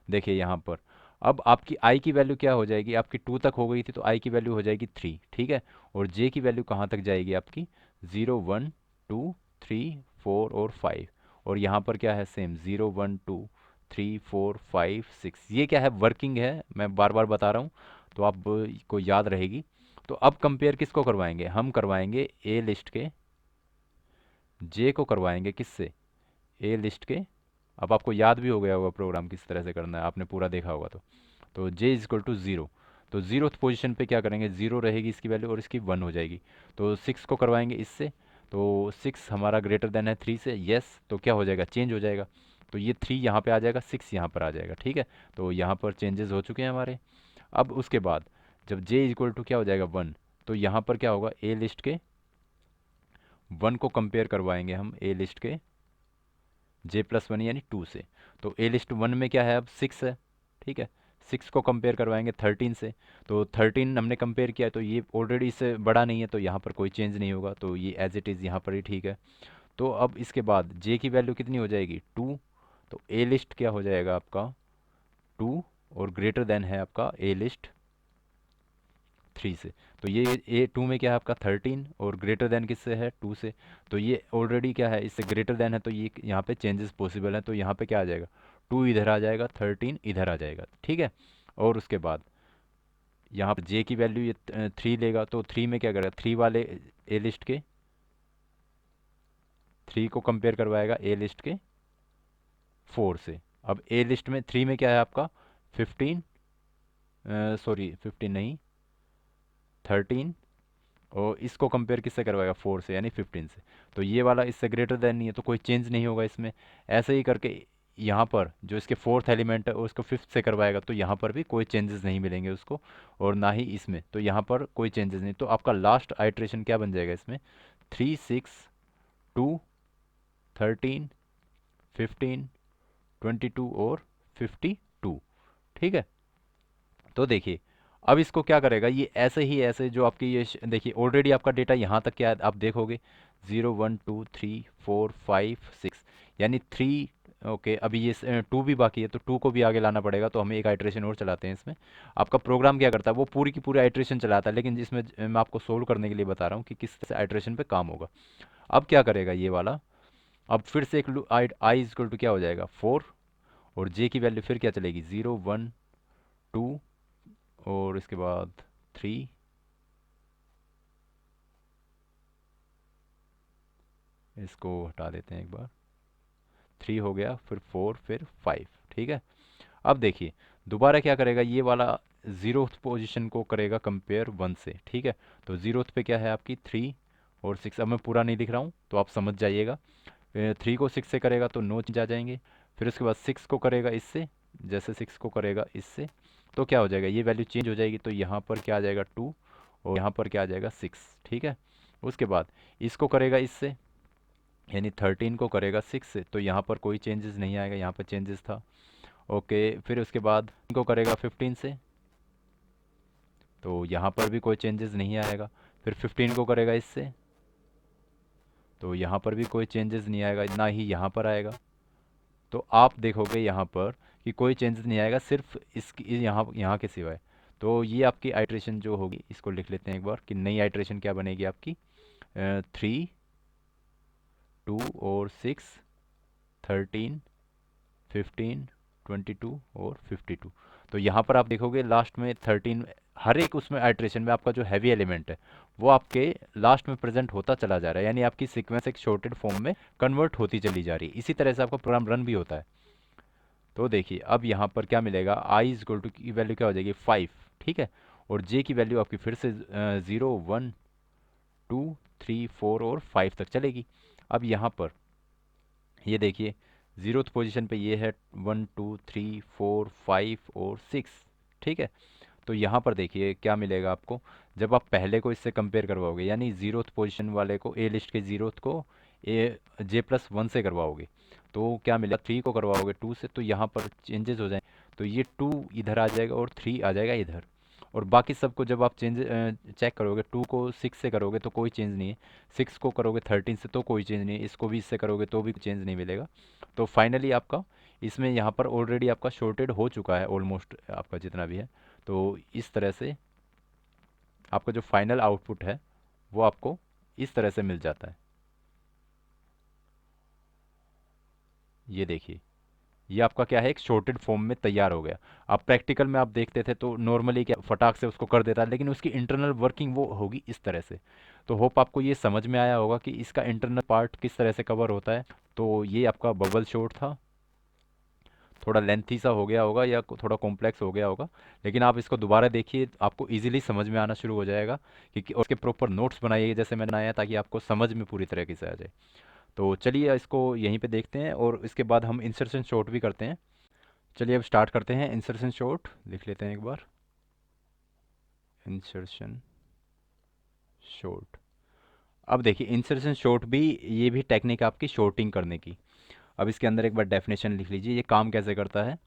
देखिए यहाँ पर अब आपकी आई की वैल्यू क्या हो जाएगी आपकी 2 तक हो गई थी तो आई की वैल्यू हो जाएगी 3। ठीक है। और जे की वैल्यू कहाँ तक जाएगी आपकी 0 1 2 3 4 और 5। और यहाँ पर क्या है सेम 0 1 2 3 4 5 6। ये क्या है वर्किंग है, मैं बार बार बता रहा हूँ तो आप को याद रहेगी। तो अब कंपेयर किसको करवाएंगे हम करवाएंगे ए लिस्ट के जे को करवाएंगे किससे ए लिस्ट के। अब आपको याद भी हो गया होगा प्रोग्राम किस तरह से करना है, आपने पूरा देखा होगा। तो j इज इक्वल टू 0। तो जीरो पोजीशन पे क्या करेंगे 0 रहेगी इसकी वैल्यू और इसकी 1 हो जाएगी। तो 6 को करवाएंगे इससे। तो 6 हमारा ग्रेटर देन है 3 से, यस। तो क्या हो जाएगा चेंज हो जाएगा। तो ये 3 यहाँ पे आ जाएगा 6 यहाँ पर आ जाएगा। ठीक है। तो यहाँ पर चेंजेस हो चुके हैं हमारे। अब उसके बाद जब j इक्वल टू क्या हो जाएगा 1 तो यहाँ पर क्या होगा ए लिस्ट के 1 को कंपेयर करवाएंगे हम ए लिस्ट के j+1 यानी 2 से। तो ए लिस्ट 1 में क्या है अब 6 है। ठीक है। 6 को कंपेयर करवाएंगे 13 से। तो 13 हमने कंपेयर किया तो ये ऑलरेडी इससे बड़ा नहीं है तो यहाँ पर कोई चेंज नहीं होगा तो ये एज इट इज़ यहाँ पर ही ठीक है। तो अब इसके बाद जे की वैल्यू कितनी हो जाएगी 2। तो ए लिस्ट क्या हो जाएगा आपका 2 और ग्रेटर देन है आपका ए लिस्ट 3 से। तो ये ए 2 में क्या है आपका 13 और ग्रेटर देन किससे है 2 से। तो ये ऑलरेडी क्या है इससे ग्रेटर देन है तो ये यहाँ पे चेंजेस पॉसिबल हैं। तो यहाँ पे क्या आ जाएगा 2 इधर आ जाएगा 13 इधर आ जाएगा। ठीक है। और उसके बाद यहाँ पर जे की वैल्यू ये 3 लेगा तो 3 में क्या करेगा 3 वाले ए लिस्ट के 3 को कंपेयर करवाएगा ए लिस्ट के 4 से। अब ए लिस्ट में 3 में क्या है आपका 15 सॉरी 15 नहीं 13 और इसको कंपेयर किससे करवाएगा, 4 से यानी 15 से। तो ये वाला इससे ग्रेटर देन नहीं है तो कोई चेंज नहीं होगा इसमें। ऐसे ही करके यहाँ पर जो इसके फोर्थ एलिमेंट है उसको फिफ्थ से करवाएगा तो यहाँ पर भी कोई चेंजेस नहीं मिलेंगे उसको, और ना ही इसमें, तो यहाँ पर कोई चेंजेस नहीं। तो आपका लास्ट आइट्रेशन क्या बन जाएगा इसमें, 3 6 2 13 15 22 और 52। ठीक है। तो देखिए अब इसको क्या करेगा, ये ऐसे ही ऐसे जो आपकी ये देखिए ऑलरेडी आपका डेटा यहाँ तक क्या है आप देखोगे, 0 1 2 3 4 5 6 यानी 3। ओके, अभी ये 2 भी बाकी है तो 2 को भी आगे लाना पड़ेगा, तो हमें एक आइट्रेशन और चलाते हैं इसमें। आपका प्रोग्राम क्या करता है, वो पूरी की पूरी आइट्रेशन चलाता है, लेकिन जिसमें मैं आपको सोल्व करने के लिए बता रहा हूँ कि किस तरह से आइट्रेशन पे काम होगा। अब क्या करेगा ये वाला, अब फिर से एक आई इजक्वल टू क्या हो जाएगा 4, और जे की वैल्यू फिर क्या चलेगी 0 1 2, और इसके बाद 3, इसको हटा देते हैं एक बार, 3 हो गया, फिर 4, फिर 5। ठीक है। अब देखिए दोबारा क्या करेगा ये वाला, जीरोथ पोजीशन को करेगा कंपेयर 1 से। ठीक है। तो जीरोथ पे क्या है आपकी 3 और 6, अब मैं पूरा नहीं लिख रहा हूँ तो आप समझ जाइएगा। 3 को 6 से करेगा तो नो चेंज आ जाएंगे, फिर उसके बाद 6 को करेगा इससे, जैसे 6 को करेगा इससे तो क्या हो जाएगा, ये वैल्यू चेंज हो जाएगी, तो यहाँ पर क्या आ जाएगा 2, और यहाँ पर क्या आ जाएगा 6। ठीक है। उसके बाद इसको करेगा इससे, यानी 13 को करेगा 6 से, तो यहाँ पर कोई चेंजेस नहीं आएगा, यहाँ पर चेंजेस था। ओके, फिर उसके बाद इनको करेगा 15 से, तो यहाँ पर भी कोई चेंजेस नहीं आएगा। फिर 15 को करेगा इससे, तो यहाँ पर भी कोई चेंजेस नहीं आएगा, ना ही यहाँ पर आएगा। तो आप देखोगे यहाँ पर कि कोई चेंजेस नहीं आएगा, सिर्फ इसकी यहाँ यहाँ के सिवाय। तो ये आपकी आइट्रेशन जो होगी, इसको लिख लेते हैं एक बार कि नई आइट्रेशन क्या बनेगी आपकी, 3 2 और 6 13 15 22 और 52। तो यहाँ पर आप देखोगे लास्ट में 13, हर एक उसमें आइट्रेशन में आपका जो हैवी एलिमेंट है वो आपके लास्ट में प्रेजेंट होता चला जा रहा है, यानी आपकी सीक्वेंस एक शॉर्टेड फॉर्म में कन्वर्ट होती चली जा रही है। इसी तरह से आपका प्रोग्राम रन भी होता है। तो देखिए अब यहाँ पर क्या मिलेगा, आई इज इक्वल टू की वैल्यू क्या हो जाएगी 5। ठीक है। और जे की वैल्यू आपकी फिर से 0 1 2 3 4 और 5 तक चलेगी। अब यहाँ पर ये देखिए जीरोथ पोजीशन पे ये है 1 2 3 4 5 और 6। ठीक है। तो यहाँ पर देखिए क्या मिलेगा आपको, जब आप पहले को इससे कंपेयर करवाओगे, यानी जीरोथ पोजीशन वाले को, ए लिस्ट के जीरोथ को ए J+1 से करवाओगे, तो क्या मिलेगा, 3 को करवाओगे 2 से, तो यहाँ पर चेंजेस हो जाएंगे। तो ये 2 इधर आ जाएगा और 3 आ जाएगा इधर। और बाकी सबको जब आप चेक करोगे, 2 को 6 से करोगे तो कोई चेंज नहीं है, 6 को करोगे 13 से तो कोई चेंज नहीं है, इसको भी इससे करोगे तो भी चेंज नहीं मिलेगा। तो फाइनली आपका इसमें यहाँ पर ऑलरेडी आपका शॉर्टेड हो चुका है ऑलमोस्ट आपका जितना भी है। तो इस तरह से आपका जो फाइनल आउटपुट है वो आपको इस तरह से मिल जाता है। ये देखिए ये आपका क्या है, एक शॉर्टेड फॉर्म में तैयार हो गया। अब प्रैक्टिकल में आप देखते थे तो नॉर्मली क्या फटाक से उसको कर देता है, लेकिन उसकी इंटरनल वर्किंग वो होगी इस तरह से। तो होप आपको ये समझ में आया होगा कि इसका इंटरनल पार्ट किस तरह से कवर होता है। तो ये आपका बबल शॉट था, थोड़ा लेंथी सा हो गया होगा या थोड़ा कॉम्प्लेक्स हो गया होगा, लेकिन आप इसको दोबारा देखिए आपको इजीली समझ में आना शुरू हो जाएगा। और उसके प्रॉपर नोट्स बनाइए जैसे मैंने बनाया, ताकि आपको समझ में पूरी तरीके से आ जाए। तो चलिए इसको यहीं पे देखते हैं, और इसके बाद हम इंसर्शन शॉट भी करते हैं। चलिए अब स्टार्ट करते हैं। इंसर्शन शॉट लिख लेते हैं एक बार, इंसर्शन शॉट। अब देखिए इंसर्शन शॉट भी, ये भी टेक्निक आपकी शॉर्टिंग करने की। अब इसके अंदर एक बार डेफिनेशन लिख लीजिए, ये काम कैसे करता है।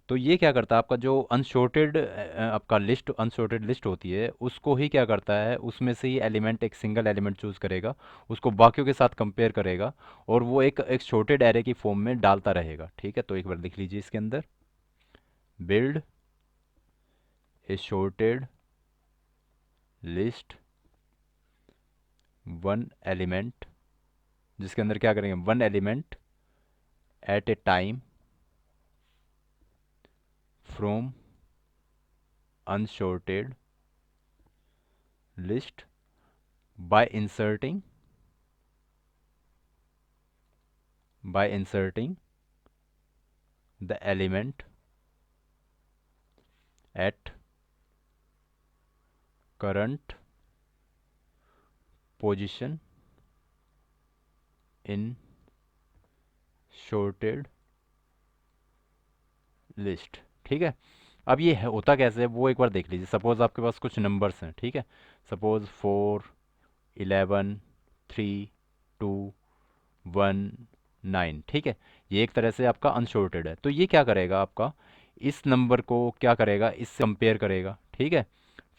तो ये क्या करता है, आपका जो अनसॉर्टेड आपका लिस्ट, अनसॉर्टेड लिस्ट होती है उसको ही क्या करता है, उसमें से ही एलिमेंट, एक सिंगल एलिमेंट चूज करेगा, उसको बाकियों के साथ कंपेयर करेगा, और वो एक सॉर्टेड एरे की फॉर्म में डालता रहेगा। ठीक है। तो एक बार लिख लीजिए इसके अंदर, build a sorted list one element, जिसके अंदर क्या करेंगे, one element at a time from unsorted list by inserting the element at current position in sorted list. ठीक है, अब ये होता कैसे है वो एक बार देख लीजिए। सपोज आपके पास कुछ नंबर्स हैं, ठीक है, सपोज 4, 11, 3, 2, 1, 9। ठीक है, ये एक तरह से आपका अनशॉर्टेड है। तो ये क्या करेगा, आपका इस नंबर को क्या करेगा, इससे कंपेयर करेगा। ठीक है,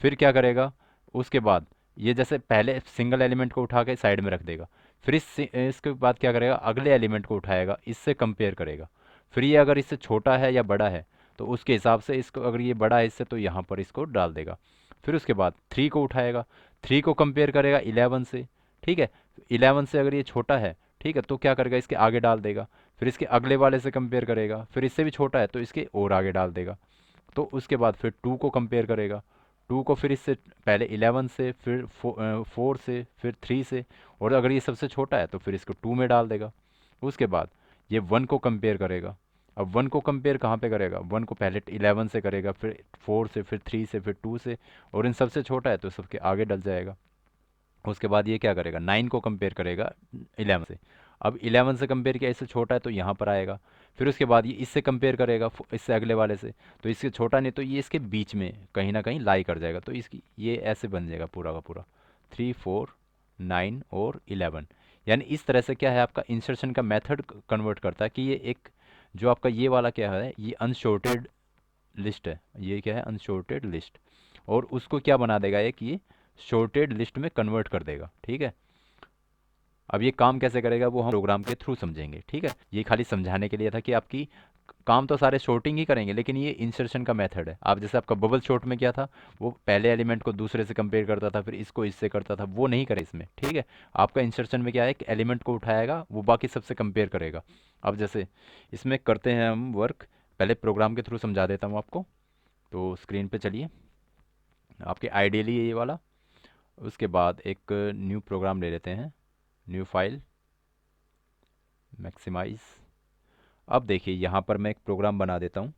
फिर क्या करेगा, उसके बाद ये जैसे पहले सिंगल एलिमेंट को उठा के साइड में रख देगा, फिर इसके बाद क्या करेगा, अगले एलिमेंट को उठाएगा, इससे कंपेयर करेगा। फिर ये अगर इससे छोटा है या बड़ा है तो उसके हिसाब से इसको, अगर ये बड़ा है इससे तो यहाँ पर इसको डाल देगा। फिर उसके बाद 3 को उठाएगा, 3 को कंपेयर करेगा 11 से। ठीक है, 11 से अगर ये छोटा है, ठीक है, तो क्या करेगा, इसके आगे डाल देगा। फिर इसके अगले वाले से कंपेयर करेगा, फिर इससे भी छोटा है तो इसके और आगे डाल देगा। तो उसके बाद फिर 2 को कंपेयर करेगा, 2 को फिर इससे पहले 11 से, फिर 4 से, फिर 3 से, और अगर ये सबसे छोटा है तो फिर इसको 2 में डाल देगा। उसके बाद ये 1 को कंपेयर करेगा। अब 1 को कंपेयर कहाँ पे करेगा, 1 को पहले 11 से करेगा, फिर 4 से, फिर 3 से, फिर 2 से, और इन सबसे छोटा है तो सबके आगे डल जाएगा। उसके बाद ये क्या करेगा, 9 को कंपेयर करेगा 11 से। अब 11 से कंपेयर किया, इससे छोटा है तो यहाँ पर आएगा। फिर उसके बाद ये इससे कंपेयर करेगा, इससे अगले वाले से, तो इससे छोटा नहीं तो ये इसके बीच में कहीं ना कहीं लाई कर जाएगा। तो इसकी ये ऐसे बन जाएगा पूरा का पूरा 3, 4, 9 और 11। यानी इस तरह से क्या है, आपका इंसर्शन का मेथड कन्वर्ट करता है कि ये एक जो आपका ये वाला क्या है, ये अनशॉर्टेड लिस्ट है, ये क्या है, अनशॉर्टेड लिस्ट, और उसको क्या बना देगा, एक ये शॉर्टेड लिस्ट में कन्वर्ट कर देगा। ठीक है, अब ये काम कैसे करेगा वो हम प्रोग्राम के थ्रू समझेंगे। ठीक है, ये खाली समझाने के लिए था कि आपकी काम तो सारे शॉर्टिंग ही करेंगे, लेकिन ये इंसर्शन का मेथड है। आप जैसे आपका बबल शॉर्ट में क्या था, वो पहले एलिमेंट को दूसरे से कंपेयर करता था, फिर इसको इससे करता था, वो नहीं करे इसमें। ठीक है, आपका इंसर्शन में क्या है, एक एलिमेंट को उठाएगा, वो बाकी सबसे कंपेयर करेगा। अब जैसे इसमें करते हैं हम वर्क, पहले प्रोग्राम के थ्रू समझा देता हूँ आपको। तो स्क्रीन पे चलिए, आपके आइडियली ये वाला। उसके बाद एक न्यू प्रोग्राम ले लेते हैं, न्यू फाइल, मैक्सिमाइज। अब देखिए यहाँ पर मैं एक प्रोग्राम बना देता हूँ।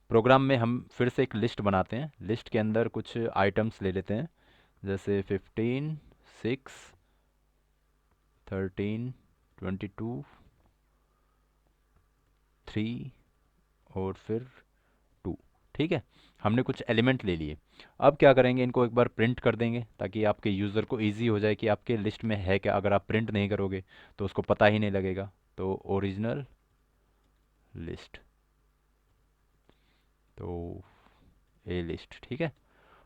प्रोग्राम में हम फिर से एक लिस्ट बनाते हैं, लिस्ट के अंदर कुछ आइटम्स ले लेते हैं, जैसे 15, 6, 13, 22, 3 और फिर 2। ठीक है, हमने कुछ एलिमेंट ले लिए। अब क्या करेंगे, इनको एक बार प्रिंट कर देंगे ताकि आपके यूज़र को इजी हो जाए कि आपके लिस्ट में है क्या। अगर आप प्रिंट नहीं करोगे तो उसको पता ही नहीं लगेगा। तो ओरिजिनल लिस्ट, तो ए लिस्ट। ठीक है,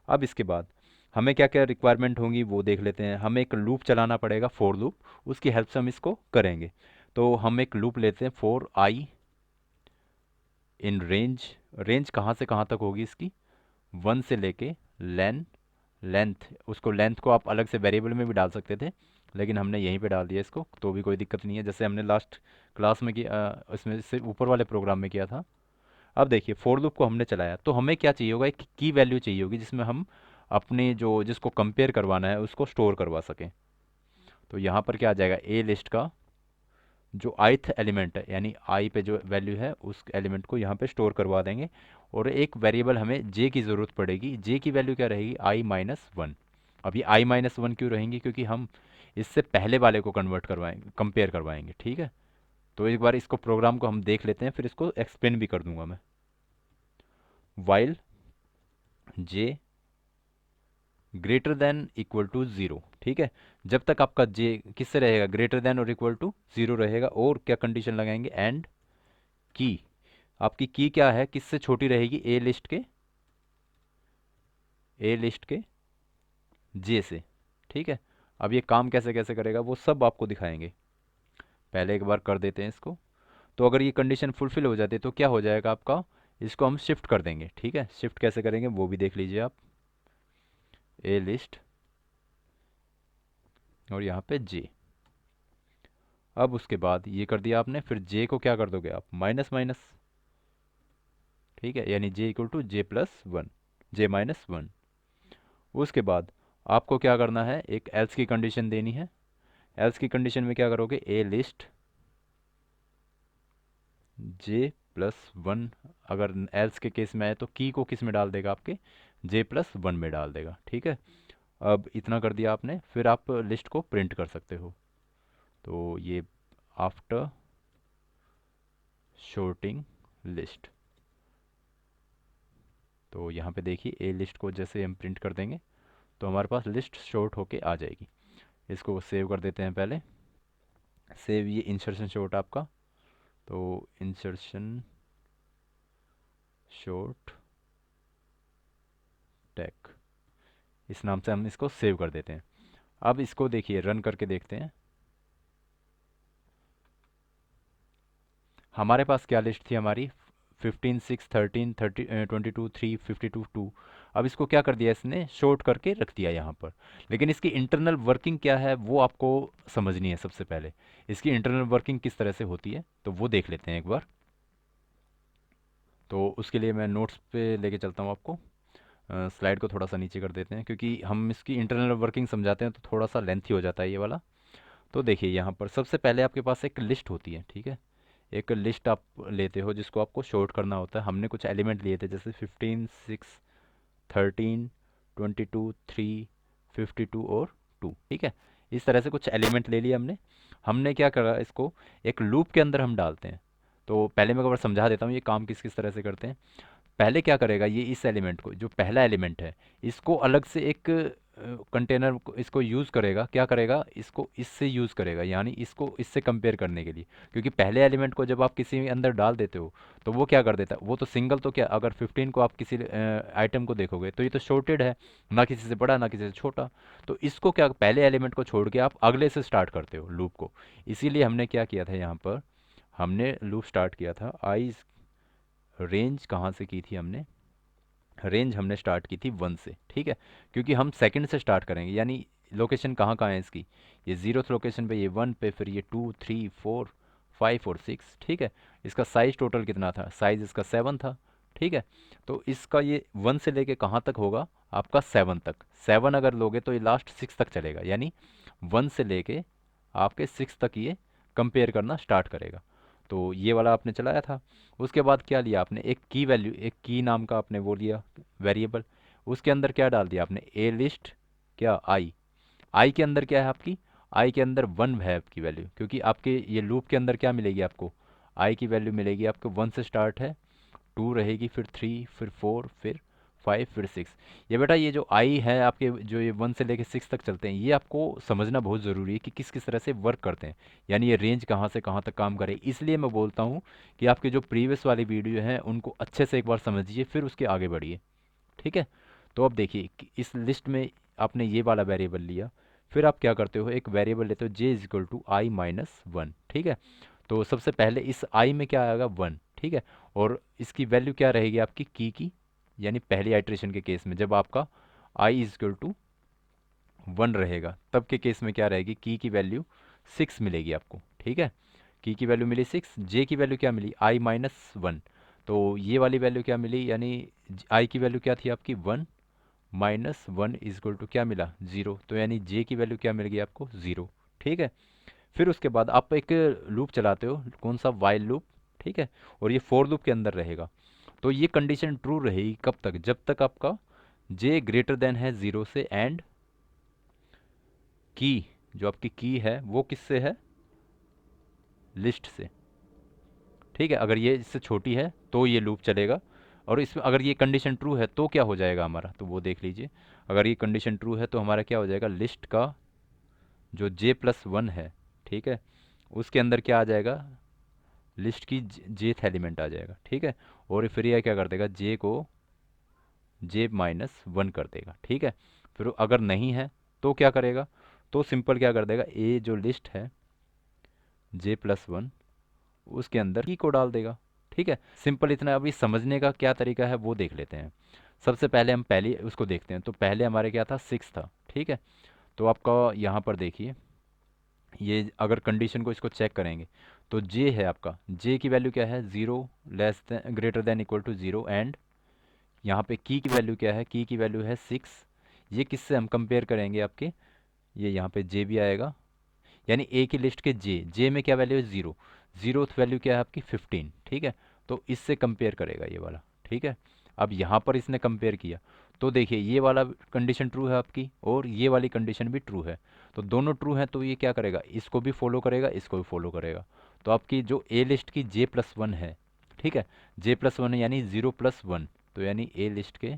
अब इसके बाद हमें क्या क्या रिक्वायरमेंट होंगी वो देख लेते हैं। हमें एक लूप चलाना पड़ेगा, फॉर लूप, उसकी हेल्प से हम इसको करेंगे। तो हम एक लूप लेते हैं, for I in range. Range कहाँ से कहाँ तक होगी इसकी, 1 से लेके लेंथ, उसको लेंथ को आप अलग से वेरिएबल में भी डाल सकते थे, लेकिन हमने यहीं पे डाल दिया इसको, तो भी कोई दिक्कत नहीं है, जैसे हमने लास्ट क्लास में किया, इसमें से ऊपर वाले प्रोग्राम में किया था। अब देखिए फोर लूप को हमने चलाया तो हमें क्या चाहिए होगा, एक की वैल्यू चाहिए होगी जिसमें हम अपने जो जिसको कंपेयर करवाना है उसको स्टोर करवा सकें। तो यहाँ पर क्या आ जाएगा, ए लिस्ट का जो आइथ एलिमेंट है, यानी आई पे जो वैल्यू है उस एलिमेंट को यहाँ पे स्टोर करवा देंगे। और एक वेरिएबल हमें जे की ज़रूरत पड़ेगी, जे की वैल्यू क्या रहेगी, i-1। अब ये i-1 क्यों रहेंगी, क्योंकि हम इससे पहले वाले को कन्वर्ट करवाएंगे, कंपेयर करवाएंगे। ठीक है, तो एक बार इसको प्रोग्राम को हम देख लेते हैं, फिर इसको एक्सप्लेन भी कर दूंगा मैं। While J greater than equal to zero. ठीक है, जब तक आपका जे किससे रहेगा, ग्रेटर देन और इक्वल टू ज़ीरो रहेगा। और क्या कंडीशन लगाएंगे, एंड की, आपकी की क्या है, किससे छोटी रहेगी, ए लिस्ट के जे से। ठीक है, अब ये काम कैसे कैसे करेगा वो सब आपको दिखाएंगे, पहले एक बार कर देते हैं इसको। तो अगर ये कंडीशन फुलफिल हो जाती है तो क्या हो जाएगा आपका, इसको हम शिफ्ट कर देंगे। ठीक है, शिफ्ट कैसे करेंगे वो भी देख लीजिए आप, ए लिस्ट और यहाँ पे जे। अब उसके बाद ये कर दिया आपने, फिर जे को क्या कर दोगे आप, माइनस माइनस। ठीक है, यानी जे इक्वल टू जे+1, जे-1। उसके बाद आपको क्या करना है, एक एल्स की कंडीशन देनी है। एल्स की कंडीशन में क्या करोगे, ए लिस्ट जे+1। अगर एल्स के केस में आए तो की को किस में डाल देगा, आपके जे+1 में डाल देगा। ठीक है, अब इतना कर दिया आपने, फिर आप लिस्ट को प्रिंट कर सकते हो। तो ये आफ्टर शॉर्टिंग लिस्ट, तो यहाँ पे देखिए ए लिस्ट को जैसे हम प्रिंट कर देंगे तो हमारे पास लिस्ट शॉर्ट होके आ जाएगी। इसको सेव कर देते हैं पहले। सेव ये इंसर्शन शॉर्ट आपका, तो इंसर्शन शॉर्ट टेक, इस नाम से हम इसको सेव कर देते हैं। अब इसको देखिए रन करके देखते हैं हमारे पास क्या लिस्ट थी हमारी, 15 6 13 30 22 3 52 2। अब इसको क्या कर दिया इसने, शॉर्ट करके रख दिया यहाँ पर। लेकिन इसकी इंटरनल वर्किंग क्या है वो आपको समझनी है। सबसे पहले इसकी इंटरनल वर्किंग किस तरह से होती है तो वो देख लेते हैं एक बार। तो उसके लिए मैं नोट्स पे लेके चलता हूँ आपको। स्लाइड को थोड़ा सा नीचे कर देते हैं क्योंकि हम इसकी इंटरनल वर्किंग समझाते हैं तो थोड़ा सा लेंथी हो जाता है ये वाला। तो देखिए यहाँ पर सबसे पहले आपके पास एक लिस्ट होती है, ठीक है। एक लिस्ट आप लेते हो जिसको आपको शॉर्ट करना होता है। हमने कुछ एलिमेंट लिए थे जैसे 15 6 13 22 3 52 और 2, ठीक है। इस तरह से कुछ एलिमेंट ले लिए हमने। हमने क्या करा, इसको एक लूप के अंदर हम डालते हैं। तो पहले मैं एक बार समझा देता हूँ ये काम किस किस तरह से करते हैं। पहले क्या करेगा ये, इस एलिमेंट को, जो पहला एलिमेंट है, इसको अलग से एक कंटेनर इसको यूज़ करेगा। क्या करेगा, इसको इससे यूज़ करेगा, यानी इसको इससे कंपेयर करने के लिए। क्योंकि पहले एलिमेंट को जब आप किसी अंदर डाल देते हो तो वो क्या कर देता है, वो तो सिंगल, तो क्या अगर 15 को आप किसी आइटम को देखोगे तो ये तो शॉर्टेड है, ना किसी से बड़ा ना किसी से छोटा। तो इसको क्या, पहले एलिमेंट को छोड़ के आप अगले से स्टार्ट करते हो लूप को। इसीलिए हमने क्या किया था यहाँ पर, हमने लूप स्टार्ट किया था आई, रेंज कहाँ से की थी हमने, रेंज हमने स्टार्ट की थी 1 से, ठीक है। क्योंकि हम सेकंड से स्टार्ट करेंगे, यानी लोकेशन कहाँ कहाँ है इसकी, ये जीरोथ लोकेशन पे, ये 1 पे, फिर ये 2 3 4 5 और 6, ठीक है। इसका साइज टोटल कितना था, साइज इसका 7 था, ठीक है। तो इसका ये 1 से लेके कहाँ तक होगा आपका, 7 तक। 7 अगर लोगे तो ये लास्ट 6 तक चलेगा, यानी 1 से लेके आपके 6 तक ये कंपेयर करना स्टार्ट करेगा। तो ये वाला आपने चलाया था। उसके बाद क्या लिया आपने, एक की वैल्यू, एक की नाम का आपने वो लिया वेरिएबल। उसके अंदर क्या डाल दिया आपने, ए लिस्ट, क्या आई, आई के अंदर क्या है आपकी, आई के अंदर 1 है आपकी वैल्यू। क्योंकि आपके ये लूप के अंदर क्या मिलेगी आपको, आई की वैल्यू मिलेगी आपको, 1 से स्टार्ट है, 2 रहेगी, फिर 3, फिर 4, फिर 5, फिर 6। ये बेटा ये जो आई है आपके, जो ये 1 से लेके 6 तक चलते हैं, ये आपको समझना बहुत ज़रूरी है कि किस किस तरह से वर्क करते हैं। यानी ये रेंज कहाँ से कहाँ तक काम करे। इसलिए मैं बोलता हूँ कि आपके जो प्रीवियस वाली वीडियो हैं उनको अच्छे से एक बार समझिए, फिर उसके आगे बढ़िए, ठीक है। तो अब देखिए कि इस लिस्ट में आपने ये वाला वेरिएबल लिया। फिर आप क्या करते हो, एक वेरिएबल लेते हो J is equal to I minus 1, ठीक है। तो सबसे पहले इस आई में क्या आएगा, 1, ठीक है। और इसकी वैल्यू क्या रहेगी आपकी की, यानी पहली आइट्रेशन के केस में जब आपका आई इज इक्वल टू 1 रहेगा, तब के केस में क्या रहेगी, की वैल्यू 6 मिलेगी आपको, ठीक है। की वैल्यू मिली 6, जे की वैल्यू क्या मिली, आई माइनस 1। तो ये वाली वैल्यू क्या मिली, यानी आई की वैल्यू क्या थी आपकी 1, माइनस 1 इज इक्वल टू क्या मिला, 0। तो यानी जे की वैल्यू क्या मिल गई आपको, 0, ठीक है। फिर उसके बाद आप एक लूप चलाते हो, कौन सा, वाइल लूप, ठीक है। और ये फोर लूप के अंदर रहेगा। तो ये कंडीशन ट्रू रहेगी कब तक, जब तक आपका जे ग्रेटर देन है 0 से, एंड की, जो आपकी की है वो किससे है, लिस्ट से, ठीक है। अगर ये इससे छोटी है तो ये लूप चलेगा। और इसमें अगर ये कंडीशन ट्रू है तो क्या हो जाएगा हमारा, तो वो देख लीजिए। अगर ये कंडीशन ट्रू है तो हमारा क्या हो जाएगा, लिस्ट का जो j+1 है, ठीक है, उसके अंदर क्या आ जाएगा, लिस्ट की जेथ एलिमेंट आ जाएगा, ठीक है। और फिर यह क्या कर देगा, जे को j-1 कर देगा, ठीक है। फिर अगर नहीं है तो क्या करेगा, तो सिंपल क्या कर देगा, ए जो लिस्ट है j+1, उसके अंदर की को डाल देगा, ठीक है। सिंपल इतना। अभी समझने का क्या तरीका है वो देख लेते हैं। सबसे पहले हम पहले उसको देखते हैं। तो पहले हमारे क्या था, 6 था, ठीक है। तो आपका यहाँ पर देखिए, ये अगर कंडीशन को इसको चेक करेंगे तो जे है आपका, जे की वैल्यू क्या है, 0 less than greater than equal to 0, and यहाँ पे की वैल्यू क्या है, की वैल्यू है 6। ये किससे हम कंपेयर करेंगे आपके, ये यहाँ पे जे भी आएगा, यानी ए की लिस्ट के जे में क्या वैल्यू है, 0, जीरोथ वैल्यू क्या है आपकी 15, ठीक है। तो इससे कंपेयर करेगा ये वाला, ठीक है। अब यहाँ पर इसने कंपेयर किया तो देखिए ये वाला कंडीशन ट्रू है आपकी और ये वाली कंडीशन भी ट्रू है। तो दोनों ट्रू हैं तो ये क्या करेगा, इसको भी फॉलो करेगा, इसको भी फॉलो करेगा। तो आपकी जो ए लिस्ट की J+1 है, ठीक है, J+1 यानी 0+1, तो यानी ए लिस्ट के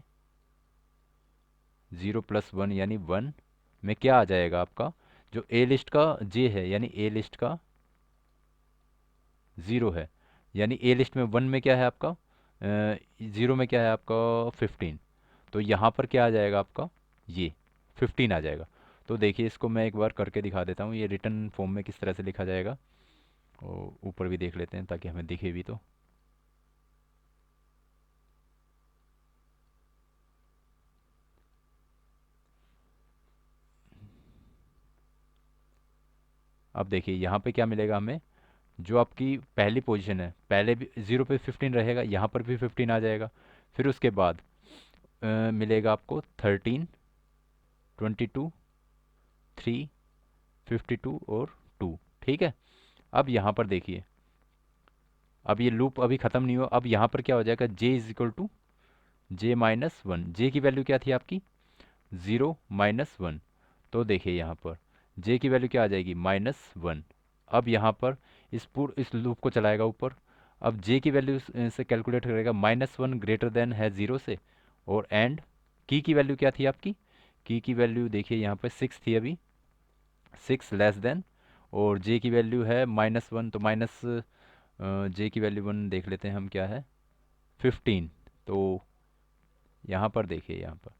0+1 यानी 1 में क्या आ जाएगा आपका, जो ए लिस्ट का J है यानी ए लिस्ट का 0 है, यानी ए लिस्ट में 1 में क्या है आपका, 0 में क्या है आपका 15। तो यहाँ पर क्या आ जाएगा आपका, ये 15 आ जाएगा। तो देखिए इसको मैं एक बार करके दिखा देता हूँ, ये रिटर्न फॉर्म में किस तरह से लिखा जाएगा। और ऊपर भी देख लेते हैं ताकि हमें दिखे भी तो। अब देखिए यहाँ पे क्या मिलेगा हमें, जो आपकी पहली पोजीशन है, पहले भी 0 पे 15 रहेगा, यहाँ पर भी 15 आ जाएगा। फिर उसके बाद मिलेगा आपको 13, 22, 3, 52 और 2, ठीक है। अब यहाँ पर देखिए, अब ये लूप अभी ख़त्म नहीं हुआ, अब यहाँ पर क्या हो जाएगा, J=J-1। जे की वैल्यू क्या थी आपकी, 0-1। तो देखिए यहाँ पर J की वैल्यू क्या आ जाएगी, -1। अब यहाँ पर इस लूप को चलाएगा ऊपर। अब J की वैल्यू से कैलकुलेट करेगा, -1 ग्रेटर देन है 0 से। और एंड की वैल्यू क्या थी आपकी, की वैल्यू देखिए यहाँ पर 6 थी अभी, 6 लेस देन, और J की वैल्यू है -1, तो माइनस J की वैल्यू 1 देख लेते हैं हम क्या है, 15। तो यहाँ पर देखिए, यहाँ पर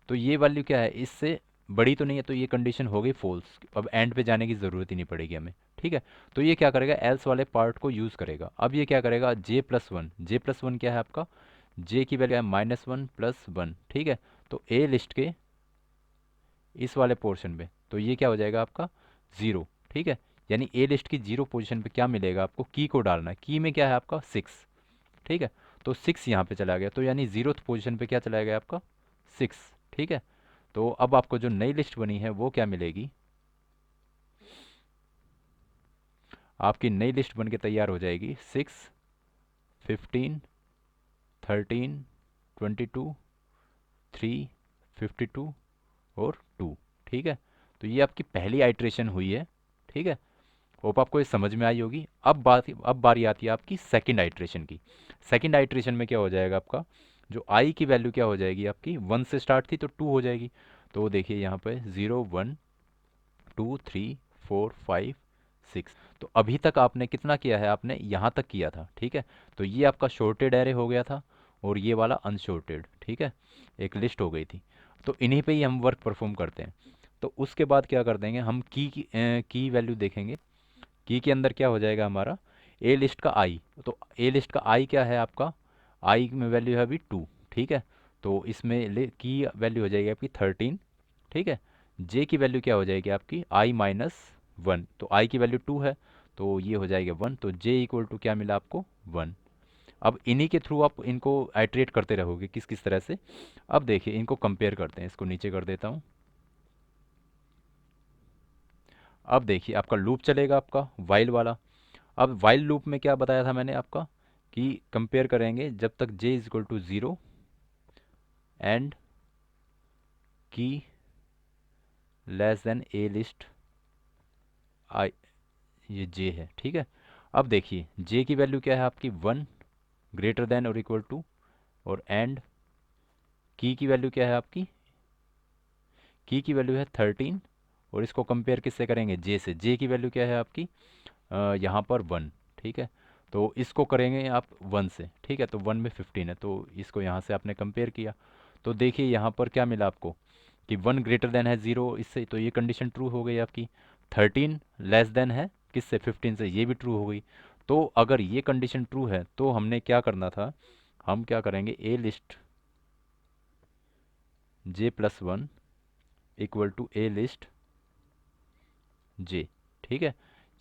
तो ये वैल्यू क्या है, इससे बड़ी तो नहीं है, तो ये कंडीशन हो गई फॉल्स। अब एंड पे जाने की ज़रूरत ही नहीं पड़ेगी हमें, ठीक है। तो ये क्या करेगा, एल्स वाले पार्ट को यूज़ करेगा। अब ये क्या करेगा, J+1 क्या है आपका, J की वैल्यू है -1+1, ठीक है। तो ए लिस्ट के इस वाले पोर्शन में, तो ये क्या हो जाएगा आपका 0, ठीक है। यानी ए लिस्ट की 0 पोजीशन पे क्या मिलेगा आपको, की को डालना है, की में क्या है आपका 6, ठीक है। तो 6 यहाँ पे चला गया, तो यानी 0th पोजीशन पे क्या चला गया आपका 6, ठीक है। तो अब आपको जो नई लिस्ट बनी है वो क्या मिलेगी, आपकी नई लिस्ट बन के तैयार हो जाएगी, 6, 15, 13, 22, 3, 52 और 2, ठीक है। तो ये आपकी पहली आइट्रेशन हुई है, ठीक है। होप आपको ये समझ में आई होगी। अब बारी आती है आपकी सेकंड आइट्रेशन की। सेकंड आइट्रेशन में क्या हो जाएगा आपका, जो आई की वैल्यू क्या हो जाएगी आपकी, 1 से स्टार्ट थी तो 2 हो जाएगी। तो देखिए यहाँ पे 0, 1, 2, 3, 4, 5, 6। तो अभी तक आपने कितना किया है, आपने यहाँ तक किया था, ठीक है। तो ये आपका शॉर्टेड एरे हो गया था और ये वाला अनशॉर्टेड, ठीक है, एक लिस्ट हो गई थी। तो इन्हीं पे ही हम वर्क परफॉर्म करते हैं। तो उसके बाद क्या कर देंगे हम, की वैल्यू देखेंगे। की के अंदर क्या हो जाएगा हमारा, ए लिस्ट का आई। तो ए लिस्ट का आई क्या है आपका, आई में वैल्यू है अभी 2, ठीक है। तो इसमें की वैल्यू हो जाएगी आपकी 13, ठीक है। जे की वैल्यू क्या हो जाएगी आपकी, I-1। तो आई की वैल्यू 2 है, तो ये हो जाएगा 1। तो जे इक्वल टू क्या मिला आपको, 1। अब इन्हीं के थ्रू आप इनको आइट्रेट करते रहोगे, किस किस तरह से। अब देखिए इनको कंपेयर करते हैं, इसको नीचे कर देता हूँ। अब देखिए आपका लूप चलेगा आपका वाइल वाला। अब वाइल लूप में क्या बताया था मैंने आपका, कि कंपेयर करेंगे जब तक J=0 and key less than A list आई, ये J है, ठीक है। अब देखिए J की वैल्यू क्या है आपकी, 1 ग्रेटर देन और इक्वल टू, और एंड की वैल्यू क्या है आपकी, की वैल्यू है 13। और इसको कंपेयर किससे करेंगे, J से। J की वैल्यू क्या है आपकी, यहाँ पर 1, ठीक है। तो इसको करेंगे आप 1 से, ठीक है। तो 1 में 15 है, तो इसको यहाँ से आपने कंपेयर किया। तो देखिए यहाँ पर क्या मिला आपको, कि 1 ग्रेटर देन है 0 इससे, तो ये कंडीशन ट्रू हो गई आपकी। 13 लेस देन है किससे, 15 से, ये भी ट्रू हो गई। तो अगर ये कंडीशन ट्रू है तो हमने क्या करना था, हम क्या करेंगे, A list J+1 equal to A list J, ठीक है।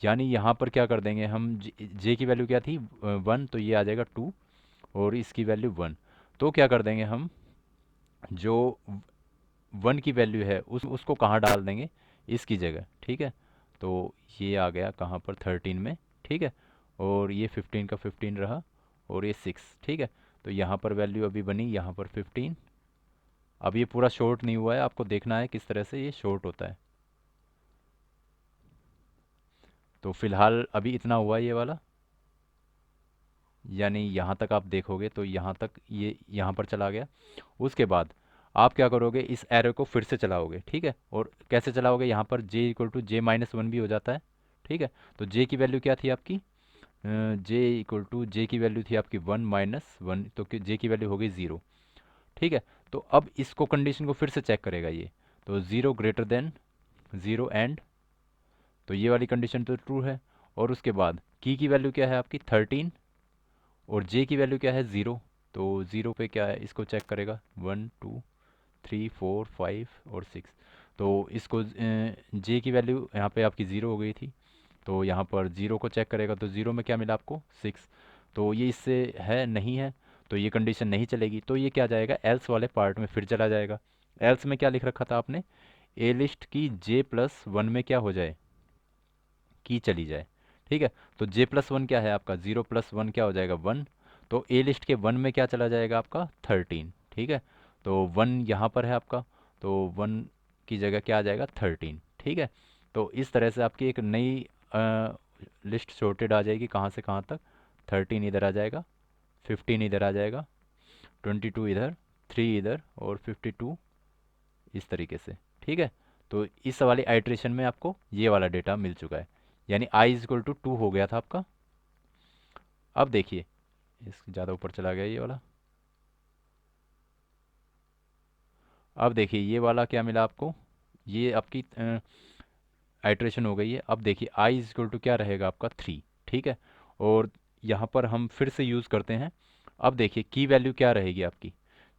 यानी यहाँ पर क्या कर देंगे हम, J की वैल्यू क्या थी, 1, तो ये आ जाएगा 2, और इसकी वैल्यू 1। तो क्या कर देंगे हम, जो 1 की वैल्यू है उसको कहाँ डाल देंगे, इसकी जगह, ठीक है। तो ये आ गया कहाँ पर, 13 में, ठीक है। और ये 15 का 15 रहा, और ये 6, ठीक है। तो यहाँ पर वैल्यू अभी बनी, यहाँ पर 15, अब ये पूरा शॉर्ट नहीं हुआ है, आपको देखना है किस तरह से ये शॉर्ट होता है। तो फिलहाल अभी इतना हुआ है ये वाला, यानी यहाँ तक आप देखोगे तो यहाँ तक ये यहाँ पर चला गया। उसके बाद आप क्या करोगे, इस एरो को फिर से चलाओगे, ठीक है। और कैसे चलाओगे, यहाँ पर j equal to J minus one भी हो जाता है, ठीक है। तो j की वैल्यू क्या थी आपकी, j इक्वल टू जे की वैल्यू थी आपकी वन माइनस वन, तो j की वैल्यू हो गई ज़ीरो, ठीक है। तो अब इसको कंडीशन को फिर से चेक करेगा ये, तो zero greater than zero and, तो ये वाली कंडीशन तो ट्रू है। और उसके बाद की वैल्यू क्या है आपकी 13, और जे की वैल्यू क्या है ज़ीरो, तो ज़ीरो पे क्या है इसको चेक करेगा, one two three four five और सिक्स। तो इसको जे की वैल्यू यहाँ पे आपकी ज़ीरो हो गई थी, तो यहाँ पर ज़ीरो को चेक करेगा, तो ज़ीरो में क्या मिला आपको सिक्स। तो ये इससे है नहीं है, तो ये कंडीशन नहीं चलेगी, तो ये क्या जाएगा एल्स वाले पार्ट में फिर चला जाएगा। एल्स में क्या लिख रखा था आपने, ए लिस्ट की जे प्लस वन में क्या हो जाए, की चली जाए, ठीक है। तो जे प्लस वन क्या है आपका, ज़ीरो प्लस वन क्या हो जाएगा वन, तो ए लिस्ट के वन में क्या चला जाएगा आपका 13, ठीक है। तो वन यहाँ पर है आपका, तो वन की जगह क्या आ जाएगा 13, ठीक है। तो इस तरह से आपकी एक नई लिस्ट सॉर्टेड आ जाएगी, कहाँ से कहाँ तक, 13 इधर आ जाएगा, 15 इधर आ जाएगा, 22 इधर, 3 इधर और 52 इस तरीके से, ठीक है। तो इस वाली आइट्रेशन में आपको ये वाला डेटा मिल चुका है, यानी i is equal to two हो गया था आपका। अब देखिए, इस ज़्यादा ऊपर चला गया ये वाला। अब देखिए ये वाला क्या मिला आपको, ये आपकी आइट्रेशन हो गई है। अब देखिए i इज इक्वल टू क्या रहेगा आपका थ्री, ठीक है। और यहाँ पर हम फिर से यूज़ करते हैं। अब देखिए की वैल्यू क्या रहेगी आपकी,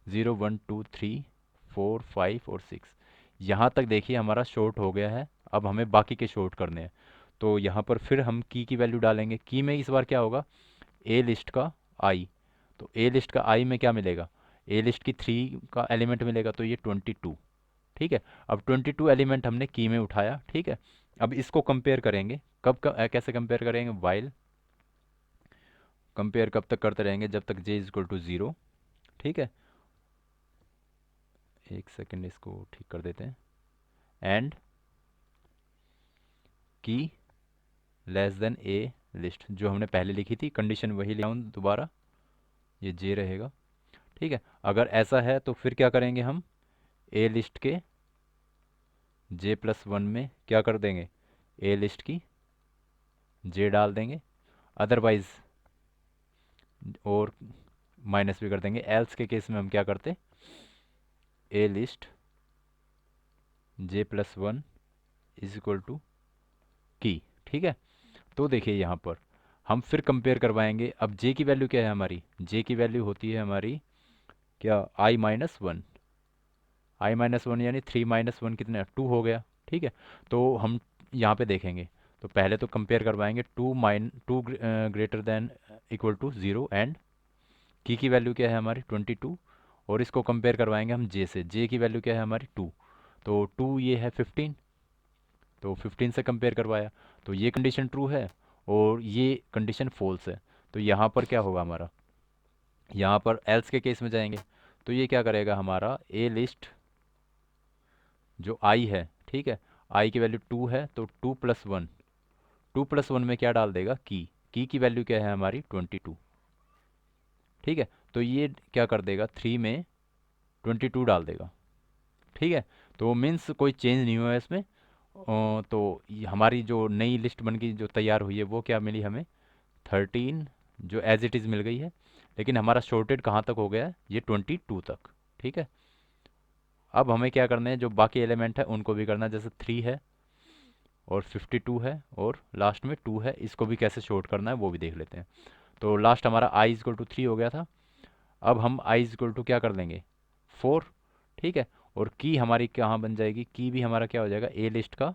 zero one two three four five और सिक्स। यहाँ तक देखिए हमारा शॉर्ट हो गया है, अब हमें बाकी के शॉर्ट करने हैं। तो यहाँ पर फिर हम की वैल्यू डालेंगे, की में इस बार क्या होगा, ए लिस्ट का आई, तो ए लिस्ट का आई में क्या मिलेगा, ए लिस्ट की थ्री का एलिमेंट मिलेगा, तो ये 22, ठीक है। अब 22 एलिमेंट हमने की में उठाया, ठीक है। अब इसको कंपेयर करेंगे, कैसे कंपेयर करेंगे, वाइल कंपेयर कब तक करते रहेंगे, जब तक जे इज इक्वल टू ज़ीरो, ठीक है। एक सेकंड इसको ठीक कर देते हैं, and key less than A list, जो हमने पहले लिखी थी कंडीशन वही ले आऊँ दोबारा, ये जे रहेगा, ठीक है। अगर ऐसा है तो फिर क्या करेंगे हम, ए लिस्ट के जे प्लस वन में क्या कर देंगे, ए लिस्ट की जे डाल देंगे, अदरवाइज और माइनस भी कर देंगे। एल्स के केस में हम क्या करते, A list J plus one is equal to key, ठीक है। तो देखिए यहाँ पर हम फिर कंपेयर करवाएंगे। अब जे की वैल्यू क्या है हमारी, जे की वैल्यू होती है हमारी क्या, आई माइनस वन, आई माइनस वन यानी थ्री माइनस वन कितना, टू हो गया, ठीक है। तो हम यहाँ पे देखेंगे, तो पहले तो कंपेयर करवाएंगे, two greater than equal to zero and key value क्या है हमारी 22, और इसको कंपेयर करवाएंगे हम जे से, जे की वैल्यू क्या है हमारी टू, तो टू ये है 15, तो 15 से कंपेयर करवाया, तो ये कंडीशन ट्रू है और ये कंडीशन फॉल्स है। तो यहाँ पर क्या होगा हमारा, यहाँ पर एल्स के केस में जाएंगे, तो ये क्या करेगा हमारा, ए लिस्ट जो आई है, ठीक है, आई की वैल्यू टू है, तो two plus one, two plus one में क्या डाल देगा, की वैल्यू क्या है हमारी 22, ठीक है। तो ये क्या कर देगा, थ्री में 22 डाल देगा, ठीक है। तो मीन्स कोई चेंज नहीं हुआ है इसमें। तो ये हमारी जो नई लिस्ट बन के जो तैयार हुई है वो क्या मिली हमें, 13, जो एज इट इज़ मिल गई है। लेकिन हमारा शॉर्टेड कहाँ तक हो गया है, ये 22 तक, ठीक है। अब हमें क्या करना है, जो बाकी एलिमेंट है उनको भी करना है, जैसे थ्री है और 52 है और लास्ट में टू है, इसको भी कैसे शॉर्ट करना है वो भी देख लेते हैं। तो लास्ट हमारा आई इजक्वल टू थ्री हो गया था, अब हम आई इजक्वल टू क्या कर लेंगे, फोर, ठीक है। और की हमारी कहाँ बन जाएगी, की भी हमारा क्या हो जाएगा, ए लिस्ट का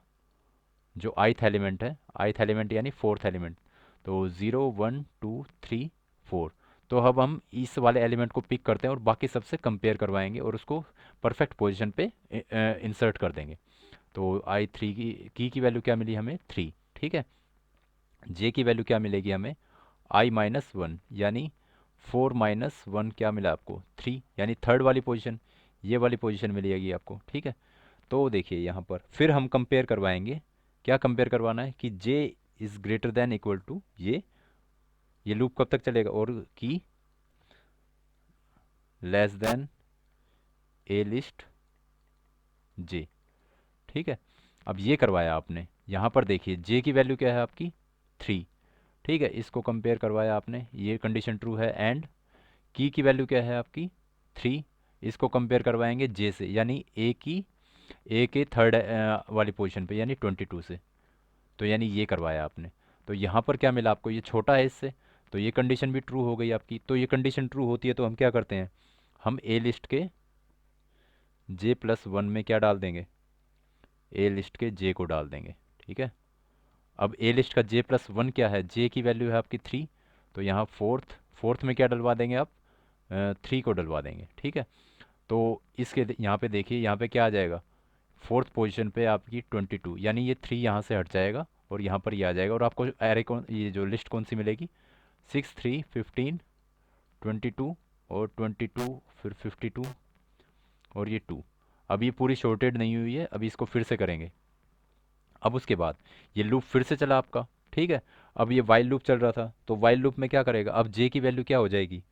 जो आइथ एलिमेंट है, आइथ एलिमेंट यानी फोर्थ एलिमेंट, तो zero one two three four. तो अब हम इस वाले एलिमेंट को पिक करते हैं और बाकी सबसे कंपेयर करवाएंगे और उसको परफेक्ट पोजीशन पे इंसर्ट कर देंगे। तो आई थ्री की वैल्यू क्या मिली हमें थ्री, ठीक है। जे की वैल्यू क्या मिलेगी हमें, आई माइनस वन, यानी फोर माइनस वन क्या मिला आपको थ्री, यानी थर्ड वाली पोजीशन। ये वाली पोजीशन मिल जाएगी आपको, ठीक है। तो देखिए यहाँ पर फिर हम कंपेयर करवाएंगे, क्या कंपेयर करवाना है कि J is greater than equal to ये लूप कब तक चलेगा, और key less than A list J, ठीक है। अब ये करवाया आपने, यहाँ पर देखिए जे की वैल्यू क्या है आपकी 3, ठीक है। इसको कंपेयर करवाया आपने, ये कंडीशन ट्रू है, एंड की वैल्यू क्या है आपकी 3, इसको कंपेयर करवाएंगे जे से, यानी ए के थर्ड वाली पोजीशन पे, यानी 22 से। तो यानी ये करवाया आपने। तो यहाँ पर क्या मिला आपको, ये छोटा है इससे, तो ये कंडीशन भी ट्रू हो गई आपकी। तो ये कंडीशन ट्रू होती है तो हम क्या करते हैं, हम ए लिस्ट के J+1 में क्या डाल देंगे, ए लिस्ट के जे को डाल देंगे, ठीक है। अब ए लिस्ट का J+1 क्या है, जे की वैल्यू है आपकी 3, तो यहाँ फोर्थ में क्या डलवा देंगे आप, 3 को डलवा देंगे, ठीक है। तो इसके यहाँ पे देखिए, यहाँ पे क्या आ जाएगा, फोर्थ पोजीशन पे आपकी 22, यानी ये 3 यहाँ से हट जाएगा और यहाँ पर ये आ जाएगा, और आपको एरे कौन, ये जो लिस्ट कौन सी मिलेगी, 6 3 15 22 और 22 फिर 52 और ये 2। अब ये पूरी शॉर्टेड नहीं हुई है, अभी इसको फिर से करेंगे। अब उसके बाद ये लूप फिर से चला आपका, ठीक है। अब ये वाइल लूप चल रहा था, तो वाइल लूप में क्या करेगा, अब जे की वैल्यू क्या हो जाएगी,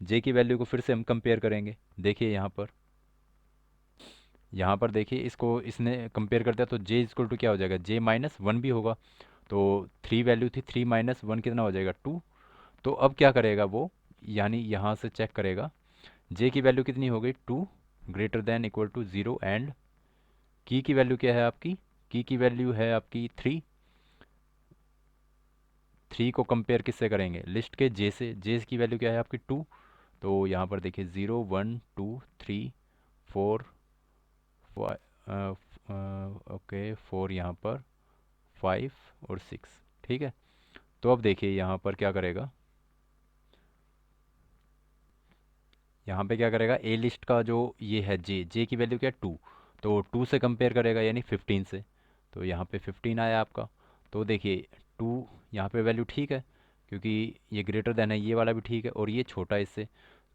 जे की वैल्यू को फिर से हम कंपेयर करेंगे। देखिए यहाँ पर देखिए, इसको इसने कंपेयर कर दिया, तो जे इक्वल टू क्या हो जाएगा, J-1 भी होगा। तो 3 वैल्यू थी, 3 - 1 कितना हो जाएगा 2। तो अब क्या करेगा वो, यानी यहाँ से चेक करेगा, जे की वैल्यू कितनी हो गई 2 greater than equal to 0, and key value क्या है आपकी, की वैल्यू है आपकी 3। 3 को कंपेयर किससे करेंगे, लिस्ट के जे से, जे की वैल्यू क्या है आपकी 2। तो यहाँ पर देखिए 0 1 2 3 4 ओके 4 यहाँ पर 5 और 6, ठीक है। तो अब देखिए यहाँ पर क्या करेगा, यहाँ पे क्या करेगा, ए लिस्ट का जो ये है जे की वैल्यू क्या है 2, तो 2 से कंपेयर करेगा यानी 15 से। तो यहाँ पे 15 आया आपका। तो देखिए 2 यहाँ पे वैल्यू ठीक है, क्योंकि ये ग्रेटर देन है, ये वाला भी ठीक है, और ये छोटा है इससे।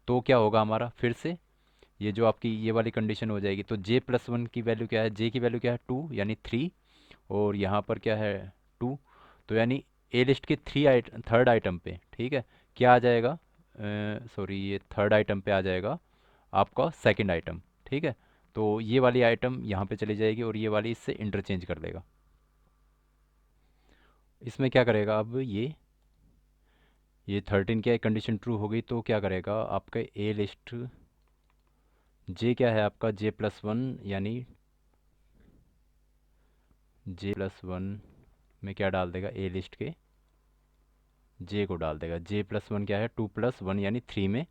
तो क्या होगा हमारा, फिर से ये जो आपकी ये वाली कंडीशन हो जाएगी। तो J+1 की वैल्यू क्या है, जे की वैल्यू क्या है 2 यानी 3, और यहाँ पर क्या है 2। तो यानी ए लिस्ट के थर्ड आइटम पे, ठीक है, क्या आ जाएगा, सॉरी ये थर्ड आइटम पे आ जाएगा आपका सेकंड आइटम, ठीक है। तो ये वाली आइटम यहाँ पे चली जाएगी और ये वाली इससे इंटरचेंज कर लेगा। इसमें क्या करेगा, अब ये 13 क्या कंडीशन ट्रू हो गई, तो क्या करेगा आपका ए लिस्ट जे क्या है आपका J+1, यानी J+1 में क्या डाल देगा, ए लिस्ट के जे को डाल देगा। J+1 क्या है 2+1 यानी 3 में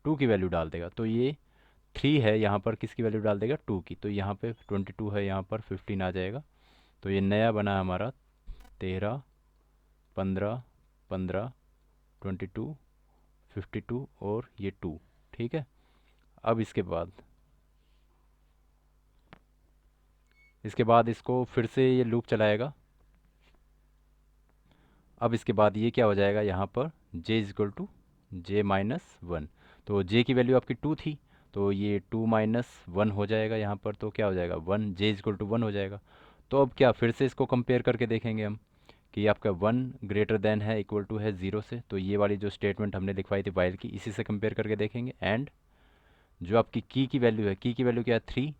2 की वैल्यू डाल देगा। तो ये 3 है, यहाँ पर किसकी वैल्यू डाल देगा 2 की, तो यहाँ पे 22 है, यहाँ पर 15 आ जाएगा। तो ये नया बना हमारा 13 15 15 22 52 और ये 2, ठीक है। अब इसके बाद इसको फिर से ये लूप चलाएगा। अब इसके बाद ये क्या हो जाएगा, यहाँ पर J=J-1। तो J की वैल्यू आपकी 2 थी, तो ये 2 - 1 हो जाएगा यहाँ पर, तो क्या हो जाएगा 1, J=1 हो जाएगा। तो अब क्या, फिर से इसको कंपेयर करके देखेंगे हम कि आपका 1 ग्रेटर देन है इक्वल टू है 0 से। तो ये वाली जो स्टेटमेंट हमने लिखवाई थी वाइल की, इसी से कंपेयर करके देखेंगे। एंड जो आपकी की वैल्यू है, की वैल्यू क्या है 3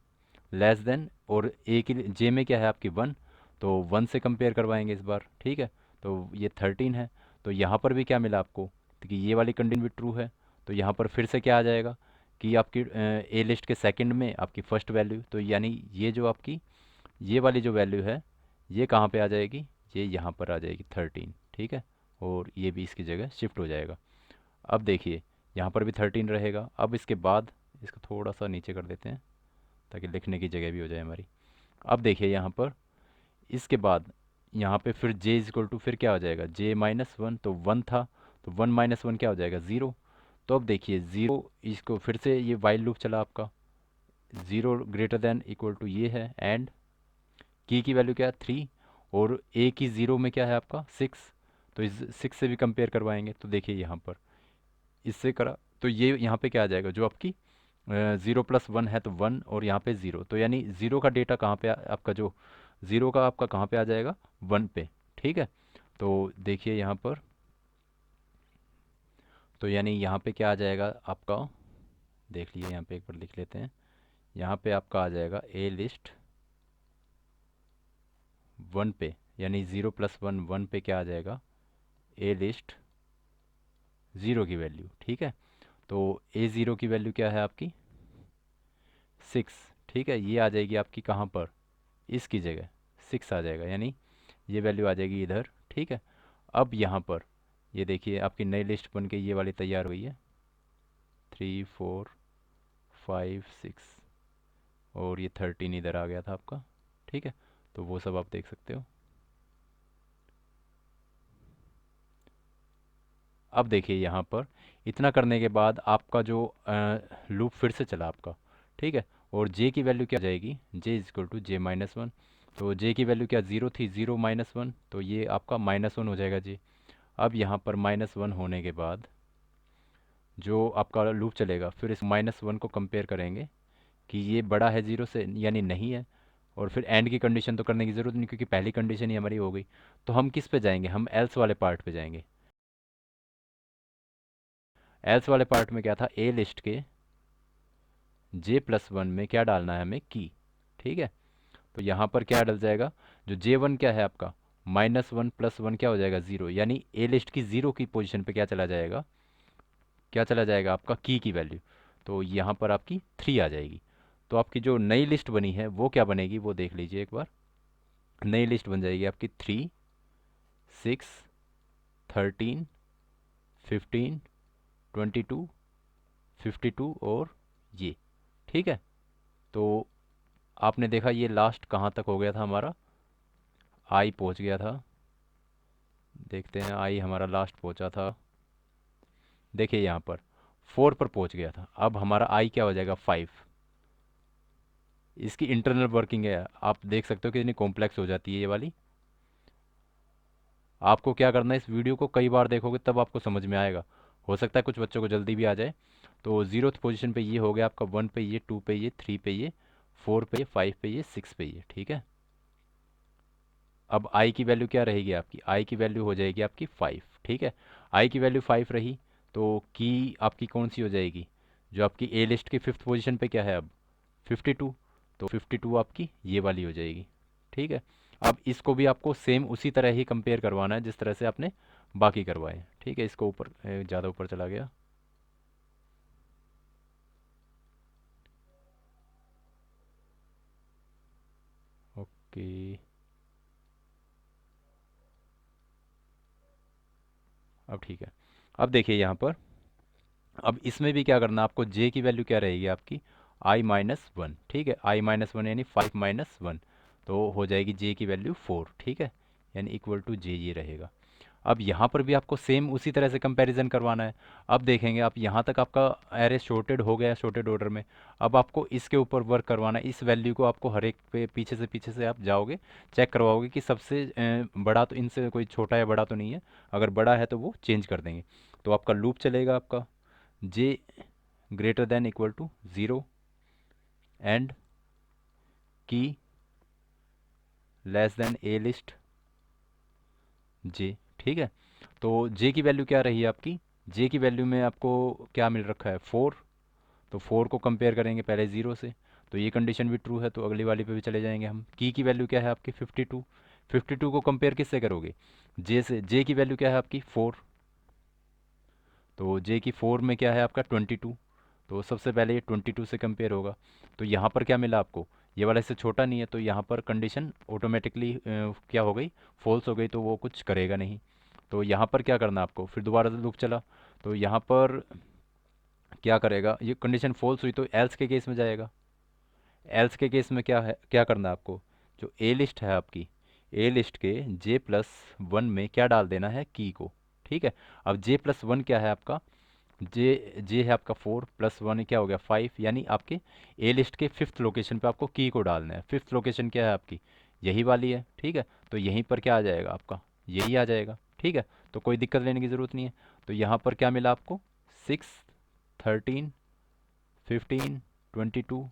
लेस देन, और ए की जे में क्या है आपकी 1, तो 1 से कंपेयर करवाएंगे इस बार, ठीक है। तो ये 13 है। तो यहाँ पर भी क्या मिला आपको, तो कि ये वाली कंडीशन भी ट्रू है। तो यहाँ पर फिर से क्या आ जाएगा कि आपकी ए लिस्ट के सेकंड में आपकी फर्स्ट वैल्यू, तो यानी ये जो आपकी ये वाली जो वैल्यू है, ये कहाँ पे आ जाएगी, ये यहाँ पर आ जाएगी 13, ठीक है। और ये भी इसकी जगह शिफ्ट हो जाएगा। अब देखिए यहाँ पर भी 13 रहेगा। अब इसके बाद इसको थोड़ा सा नीचे कर देते हैं ताकि लिखने की जगह भी हो जाए हमारी। अब देखिए यहाँ पर इसके बाद यहाँ पे फिर J=, फिर क्या हो जाएगा J-1, तो 1 था, तो 1 - 1 क्या हो जाएगा 0। तो अब देखिए 0, इसको फिर से ये वाइल लूप चला आपका, 0 ग्रेटर देन इक्वल टू ये है, एंड की वैल्यू क्या है 3, और ए की 0 में क्या है आपका 6। तो इस 6 से भी कंपेयर करवाएंगे। तो देखिए यहाँ पर इससे करा, तो ये यहाँ पे क्या आ जाएगा, जो आपकी ज़ीरो प्लस वन है तो वन, और यहाँ पे ज़ीरो, तो यानी ज़ीरो का डेटा कहाँ पे आपका जो ज़ीरो का आपका कहाँ पे आ जाएगा, वन पे। ठीक है, तो देखिए यहाँ पर, तो यानी यहाँ पे क्या आ जाएगा आपका, देख लीजिए यहाँ पे एक बार लिख लेते हैं। यहाँ पे आपका आ जाएगा ए लिस्ट वन पे, यानी ज़ीरो प्लस वन, वन पे क्या आ जाएगा, ए लिस्ट ज़ीरो की वैल्यू। ठीक है, तो ए ज़ीरो की वैल्यू क्या है आपकी, सिक्स। ठीक है, ये आ जाएगी आपकी कहाँ पर, इसकी जगह सिक्स आ जाएगा, यानी ये वैल्यू आ जाएगी इधर। ठीक है, अब यहाँ पर ये देखिए आपकी नई लिस्ट बन के ये वाली तैयार हुई है, थ्री फोर फाइव सिक्स, और ये थर्टीन इधर आ गया था आपका। ठीक है, तो वो सब आप देख सकते हो। अब देखिए यहाँ पर इतना करने के बाद आपका जो लूप फिर से चला आपका। ठीक है, और जे की वैल्यू क्या जाएगी, J is equal to J minus one. तो जे की वैल्यू क्या, ज़ीरो थी, ज़ीरो माइनस वन, तो ये आपका माइनस वन हो जाएगा जे। अब यहाँ पर माइनस वन होने के बाद जो आपका लूप चलेगा, फिर इस माइनस वन को कंपेयर करेंगे कि ये बड़ा है ज़ीरो से, यानी नहीं है। और फिर एंड की कंडीशन तो करने की ज़रूरत नहीं, क्योंकि पहली कंडीशन ही हमारी हो गई। तो हम किस पे जाएंगे, हम एल्स वाले पार्ट पे जाएंगे। एल्स वाले पार्ट में क्या था, ए लिस्ट के जे प्लस वन में क्या डालना है हमें, की। ठीक है, तो यहाँ पर क्या डल जाएगा, जो जे वन क्या है आपका, माइनस वन प्लस वन क्या हो जाएगा, ज़ीरो, यानी ए लिस्ट की ज़ीरो की पोजीशन पे क्या चला जाएगा, क्या चला जाएगा आपका, की वैल्यू। तो यहाँ पर आपकी थ्री आ जाएगी। तो आपकी जो नई लिस्ट बनी है वो क्या बनेगी, वो देख लीजिए एक बार। नई लिस्ट बन जाएगी आपकी three, six, thirteen, fifteen, twenty two, fifty two, और ये। ठीक है, तो आपने देखा ये लास्ट कहाँ तक हो गया था हमारा, आई पहुँच गया था। देखते हैं, आई हमारा लास्ट पहुँचा था, देखिए यहाँ पर फोर पर पहुँच गया था। अब हमारा आई क्या हो जाएगा, फाइव। इसकी इंटरनल वर्किंग है, आप देख सकते हो कितनी कॉम्प्लेक्स हो जाती है ये वाली। आपको क्या करना है, इस वीडियो को कई बार देखोगे तब आपको समझ में आएगा। हो सकता है कुछ बच्चों को जल्दी भी आ जाए। तो जीरोथ पोजीशन पे ये हो गया आपका, वन पे ये, टू पे ये, थ्री पे ये, फोर पे ये, फाइव पे ये, सिक्स पे ये। ठीक है, अब आई की वैल्यू क्या रहेगी आपकी, आई की वैल्यू हो जाएगी आपकी फाइव। ठीक है, आई की वैल्यू फाइव रही, तो की आपकी कौन सी हो जाएगी, जो आपकी ए लिस्ट की फिफ्थ पोजीशन पे क्या है अब, फिफ्टी टू। तो फिफ्टी टू आपकी ये वाली हो जाएगी। ठीक है, अब इसको भी आपको सेम उसी तरह ही कंपेयर करवाना है जिस तरह से आपने बाकी करवाए। ठीक है, इसको ऊपर ज़्यादा ऊपर चला गया। ओके, अब ठीक है। अब देखिए यहाँ पर, अब इसमें भी क्या करना है आपको, जे की वैल्यू क्या रहेगी आपकी, आई माइनस वन। ठीक है, आई माइनस वन यानी फाइव माइनस वन, तो हो जाएगी जे की वैल्यू फोर। ठीक है, यानी इक्वल टू जे ये रहेगा। अब यहाँ पर भी आपको सेम उसी तरह से कंपैरिजन करवाना है। अब देखेंगे आप, यहाँ तक आपका एरे शॉर्टेड हो गया, शॉर्टेड ऑर्डर में। अब आपको इसके ऊपर वर्क करवाना है, इस वैल्यू को आपको हर एक पे पीछे से आप जाओगे, चेक करवाओगे कि सबसे बड़ा तो इनसे कोई छोटा या बड़ा तो नहीं है। अगर बड़ा है तो वो चेंज कर देंगे। तो आपका लूप चलेगा आपका, J greater than equal to zero and key less than A list J. ठीक है, तो जे की वैल्यू क्या रही आपकी, जे की वैल्यू में आपको क्या मिल रखा है, फोर। तो फोर को कंपेयर करेंगे पहले ज़ीरो से, तो ये कंडीशन भी ट्रू है, तो अगली वाली पे भी चले जाएंगे हम। की वैल्यू क्या है आपकी, फिफ्टी टू। फिफ्टी टू को कंपेयर किससे करोगे, जे से। जे की वैल्यू क्या है आपकी, फोर। तो जे की फोर में क्या है आपका, ट्वेंटी टू। तो सबसे पहले ये ट्वेंटी टू से कंपेयर होगा। तो यहाँ पर क्या मिला आपको, ये वाला इससे छोटा नहीं है, तो यहाँ पर कंडीशन ऑटोमेटिकली क्या हो गई, फॉल्स हो गई, तो वो कुछ करेगा नहीं। तो यहाँ पर क्या करना आपको, फिर दोबारा से लूप चला, तो यहाँ पर क्या करेगा, ये कंडीशन फॉल्स हुई तो एल्स के केस में जाएगा। एल्स के केस में क्या है, क्या करना है आपको, जो ए लिस्ट है आपकी, ए लिस्ट के जे प्लस वन में क्या डाल देना है, की को। ठीक है, अब जे प्लस वन क्या है आपका, जे है आपका फोर, प्लस वन क्या हो गया, फाइव, यानी आपके ए लिस्ट के फिफ्थ लोकेशन पे आपको की को डालना है। फिफ्थ लोकेशन क्या है आपकी, यही वाली है। ठीक है, तो यहीं पर क्या आ जाएगा आपका, यही आ जाएगा। ठीक है, तो कोई दिक्कत लेने की ज़रूरत नहीं है। तो यहाँ पर क्या मिला आपको, सिक्स, थर्टीन, 15, 22,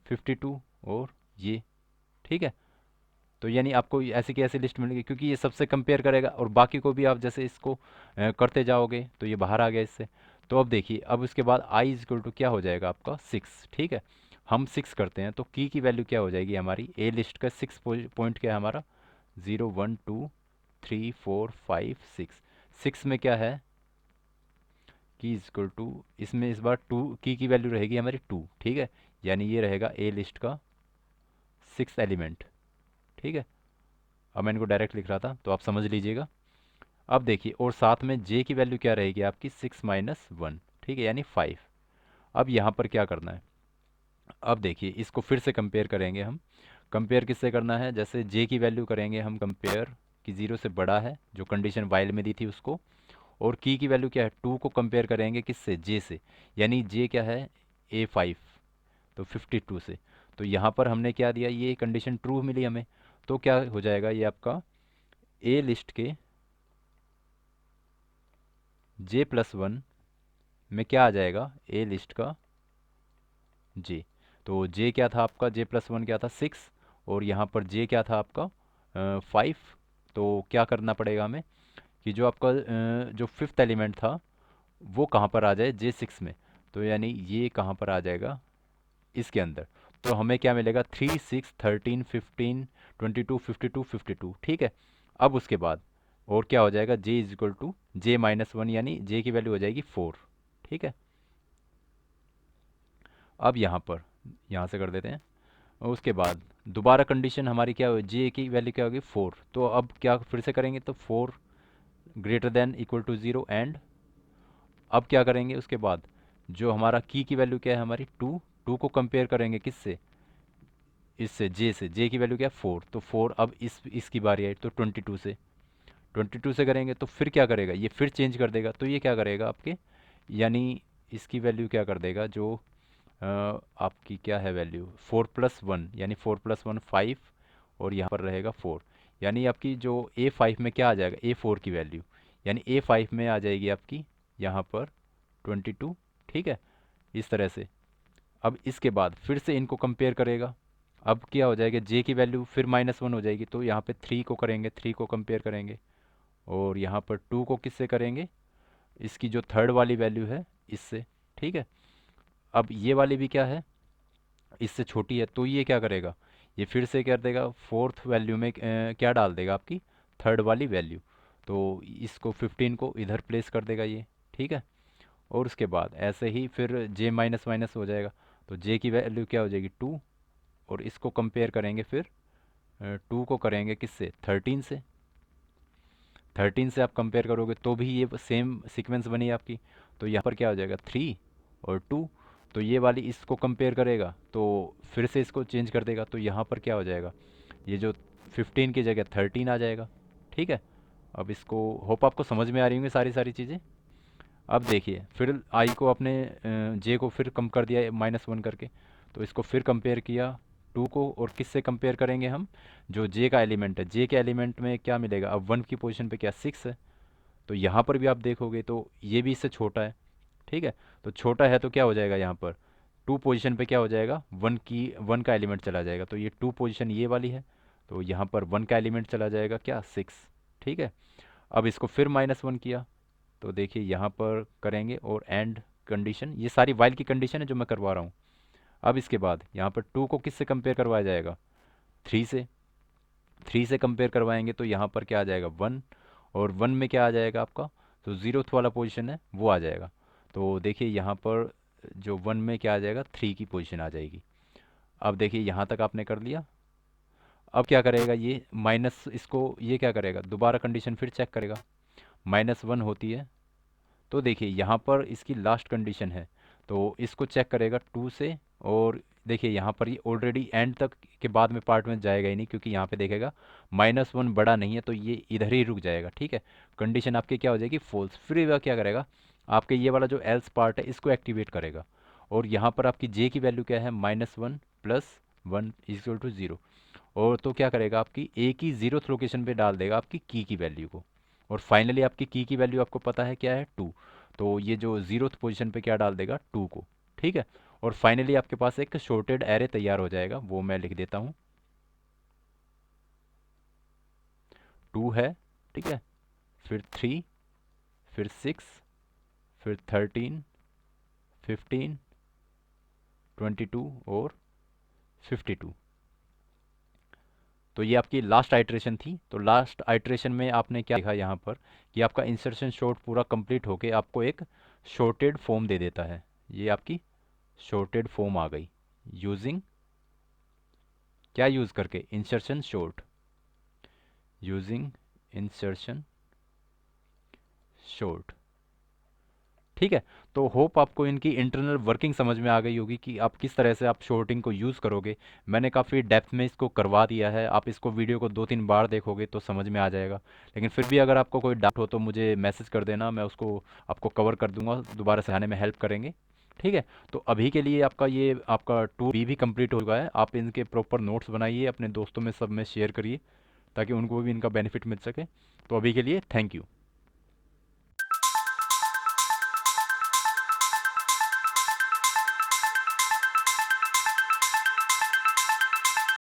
52 और ये, ठीक है। तो यानी आपको ऐसी की ऐसी लिस्ट मिलेगी, क्योंकि ये सबसे कंपेयर करेगा, और बाकी को भी आप जैसे इसको करते जाओगे तो ये बाहर आ गया इससे। तो अब देखिए, अब उसके बाद आई इज इक्वल टू क्या हो जाएगा आपका 6, ठीक है। हम 6 करते हैं तो की वैल्यू क्या हो जाएगी हमारी, ए लिस्ट का 6 पॉइंट क्या है हमारा, 0 1 2 3 4 5 6। 6 में क्या है, की इज इक्वल टू, इसमें इस बार टू की वैल्यू रहेगी हमारी 2, ठीक है। यानी ये रहेगा ए लिस्ट का 6th एलिमेंट, ठीक है। अब मैं इनको डायरेक्ट लिख रहा था तो आप समझ लीजिएगा। अब देखिए, और साथ में जे की वैल्यू क्या रहेगी आपकी, 6 - 1, ठीक है, यानी 5। अब यहाँ पर क्या करना है, अब देखिए इसको फिर से कंपेयर करेंगे हम। कंपेयर किससे करना है, जैसे जे की वैल्यू करेंगे हम कंपेयर कि 0 से बड़ा है, जो कंडीशन वाइल में दी थी उसको। और की वैल्यू क्या है, 2 को कंपेयर करेंगे किससे, जे से, यानी जे क्या है, A5, तो 52 से। तो यहाँ पर हमने क्या दिया, ये कंडीशन ट्रू मिली हमें। तो क्या हो जाएगा ये आपका ए लिस्ट के J+1 में क्या आ जाएगा, ए लिस्ट का जे। तो जे क्या था आपका, J+1 क्या था 6, और यहाँ पर जे क्या था आपका 5। तो क्या करना पड़ेगा हमें कि जो आपका जो फिफ्थ एलिमेंट था वो कहाँ पर आ जाए, J6 में। तो यानी ये कहाँ पर आ जाएगा, इसके अंदर। तो हमें क्या मिलेगा, 3 6 13 15 22 52 52, ठीक है। अब उसके बाद और क्या हो जाएगा, J is equal to J-1, यानी J की वैल्यू हो जाएगी 4, ठीक है। अब यहाँ पर, यहाँ से कर देते हैं। और उसके बाद दोबारा कंडीशन हमारी क्या हो, J की वैल्यू क्या होगी 4। तो अब क्या फिर से करेंगे, तो 4 greater than equal to 0 and, अब क्या करेंगे उसके बाद, जो हमारा की वैल्यू क्या है हमारी 2, 2 को कंपेयर करेंगे किससे, इससे जे से, जे की वैल्यू क्या है 4। तो 4, अब इसकी बारी आई तो 22 से करेंगे तो फिर क्या करेगा, ये फिर चेंज कर देगा। तो ये क्या करेगा आपके, यानी इसकी वैल्यू क्या कर देगा, जो आपकी क्या है वैल्यू 4+1, यानी 4+1 5, और यहाँ पर रहेगा 4। यानी आपकी जो A5 में क्या आ जाएगा, A4 की वैल्यू, यानी A5 में आ जाएगी आपकी यहाँ पर 22, ठीक है, इस तरह से। अब इसके बाद फिर से इनको कंपेयर करेगा। अब क्या हो जाएगा, जे की वैल्यू फिर -1 हो जाएगी, तो यहाँ पे 3 को करेंगे, 3 को कंपेयर करेंगे। और यहाँ पर 2 को किससे करेंगे, इसकी जो थर्ड वाली वैल्यू है इससे, ठीक है। अब ये वाली भी क्या है, इससे छोटी है, तो ये क्या करेगा, ये फिर से कर देगा फोर्थ वैल्यू में क्या डाल देगा, आपकी थर्ड वाली वैल्यू। तो इसको 15 को इधर प्लेस कर देगा ये, ठीक है। और उसके बाद ऐसे ही फिर जे माइनस माइनस हो जाएगा, तो जे की वैल्यू क्या हो जाएगी 2। और इसको कंपेयर करेंगे फिर 2 को करेंगे किससे, 13 से। 13 से आप कंपेयर करोगे तो भी ये सेम सीक्वेंस बनी आपकी। तो यहाँ पर क्या हो जाएगा 3 और 2। तो ये वाली इसको कंपेयर करेगा तो फिर से इसको चेंज कर देगा, तो यहाँ पर क्या हो जाएगा, ये जो 15 की जगह 13 आ जाएगा, ठीक है। अब इसको, होप आपको समझ में आ रही होंगी सारी सारी चीज़ें। अब देखिए फिर आई को अपने जे को फिर कम कर दिया -1 करके। तो इसको फिर कंपेयर किया 2 को, और किससे कंपेयर करेंगे हम, जो जे का एलिमेंट है, जे के एलिमेंट में क्या मिलेगा, अब 1 की पोजीशन पे क्या 6 है। तो यहाँ पर भी आप देखोगे तो ये भी इससे छोटा है, ठीक है। तो छोटा है तो क्या हो जाएगा, यहाँ पर 2 पोजीशन पे क्या हो जाएगा, 1 का एलिमेंट चला जाएगा। तो ये 2 पोजीशन ये वाली है, तो यहाँ पर 1 का एलिमेंट चला जाएगा क्या 6, ठीक है। अब इसको फिर -1 किया, तो देखिए यहाँ पर करेंगे और एंड कंडीशन, ये सारी वाइल की कंडीशन है जो मैं करवा रहा हूँ। अब इसके बाद यहाँ पर 2 को किससे कंपेयर करवाया जाएगा, 3 से। 3 से कंपेयर करवाएंगे तो यहाँ पर क्या आ जाएगा 1, और 1 में क्या आ जाएगा आपका, तो जीरोथ वाला पोजीशन है वो आ जाएगा। तो देखिए यहाँ पर जो 1 में क्या आ जाएगा, 3 की पोजीशन आ जाएगी। अब देखिए यहाँ तक आपने कर लिया। अब क्या करेगा ये माइनस, इसको ये क्या करेगा, दोबारा कंडीशन फिर चेक करेगा, -1 होती है। तो देखिए यहाँ पर इसकी लास्ट कंडीशन है, तो इसको चेक करेगा 2 से। और देखिए यहाँ पर ये ऑलरेडी एंड तक के बाद में पार्ट में जाएगा ही नहीं, क्योंकि यहाँ पे देखेगा -1 बड़ा नहीं है, तो ये इधर ही रुक जाएगा, ठीक है। कंडीशन आपकी क्या हो जाएगी फॉल्स। फिर वह क्या करेगा, आपके ये वाला जो एल्स पार्ट है इसको एक्टिवेट करेगा। और यहाँ पर आपकी जे की वैल्यू क्या है, -1 + 1 = 0। और तो क्या करेगा, आपकी ए की जीरोथ लोकेशन पे डाल देगा आपकी की वैल्यू को। और फाइनली आपकी की वैल्यू आपको पता है क्या है 2। तो ये जो जीरोथ पोजीशन पे क्या डाल देगा 2 को, ठीक है। और फाइनली आपके पास एक शॉर्टेड एरे तैयार हो जाएगा, वो मैं लिख देता हूँ। 2 है, ठीक है, फिर 3, फिर 6, फिर 13, 15, 22 और 52। तो ये आपकी लास्ट आइट्रेशन थी। तो लास्ट आइट्रेशन में आपने क्या देखा यहाँ पर कि आपका इंसर्शन शॉर्ट पूरा कंप्लीट होके आपको एक शॉर्टेड फॉर्म दे देता है। ये आपकी शॉर्टेड फॉर्म आ गई यूजिंग, क्या यूज़ करके, insertion short, using insertion short. ठीक है। तो होप आपको इनकी इंटरनल वर्किंग समझ में आ गई होगी कि आप किस तरह से आप शॉर्टिंग को यूज़ करोगे। मैंने काफ़ी डेप्थ में इसको करवा दिया है, आप इसको वीडियो को 2-3 बार देखोगे तो समझ में आ जाएगा। लेकिन फिर भी अगर आपको कोई डाउट हो तो मुझे मैसेज कर देना, मैं उसको आपको कवर कर दूंगा, दोबारा समझाने में हेल्प करेंगे। ठीक है। तो अभी के लिए आपका ये आपका टूर भी कंप्लीट हो चुका है। आप इनके प्रॉपर नोट्स बनाइए, अपने दोस्तों में सब में शेयर करिए ताकि उनको भी इनका बेनिफिट मिल सके। तो अभी के लिए थैंक यू।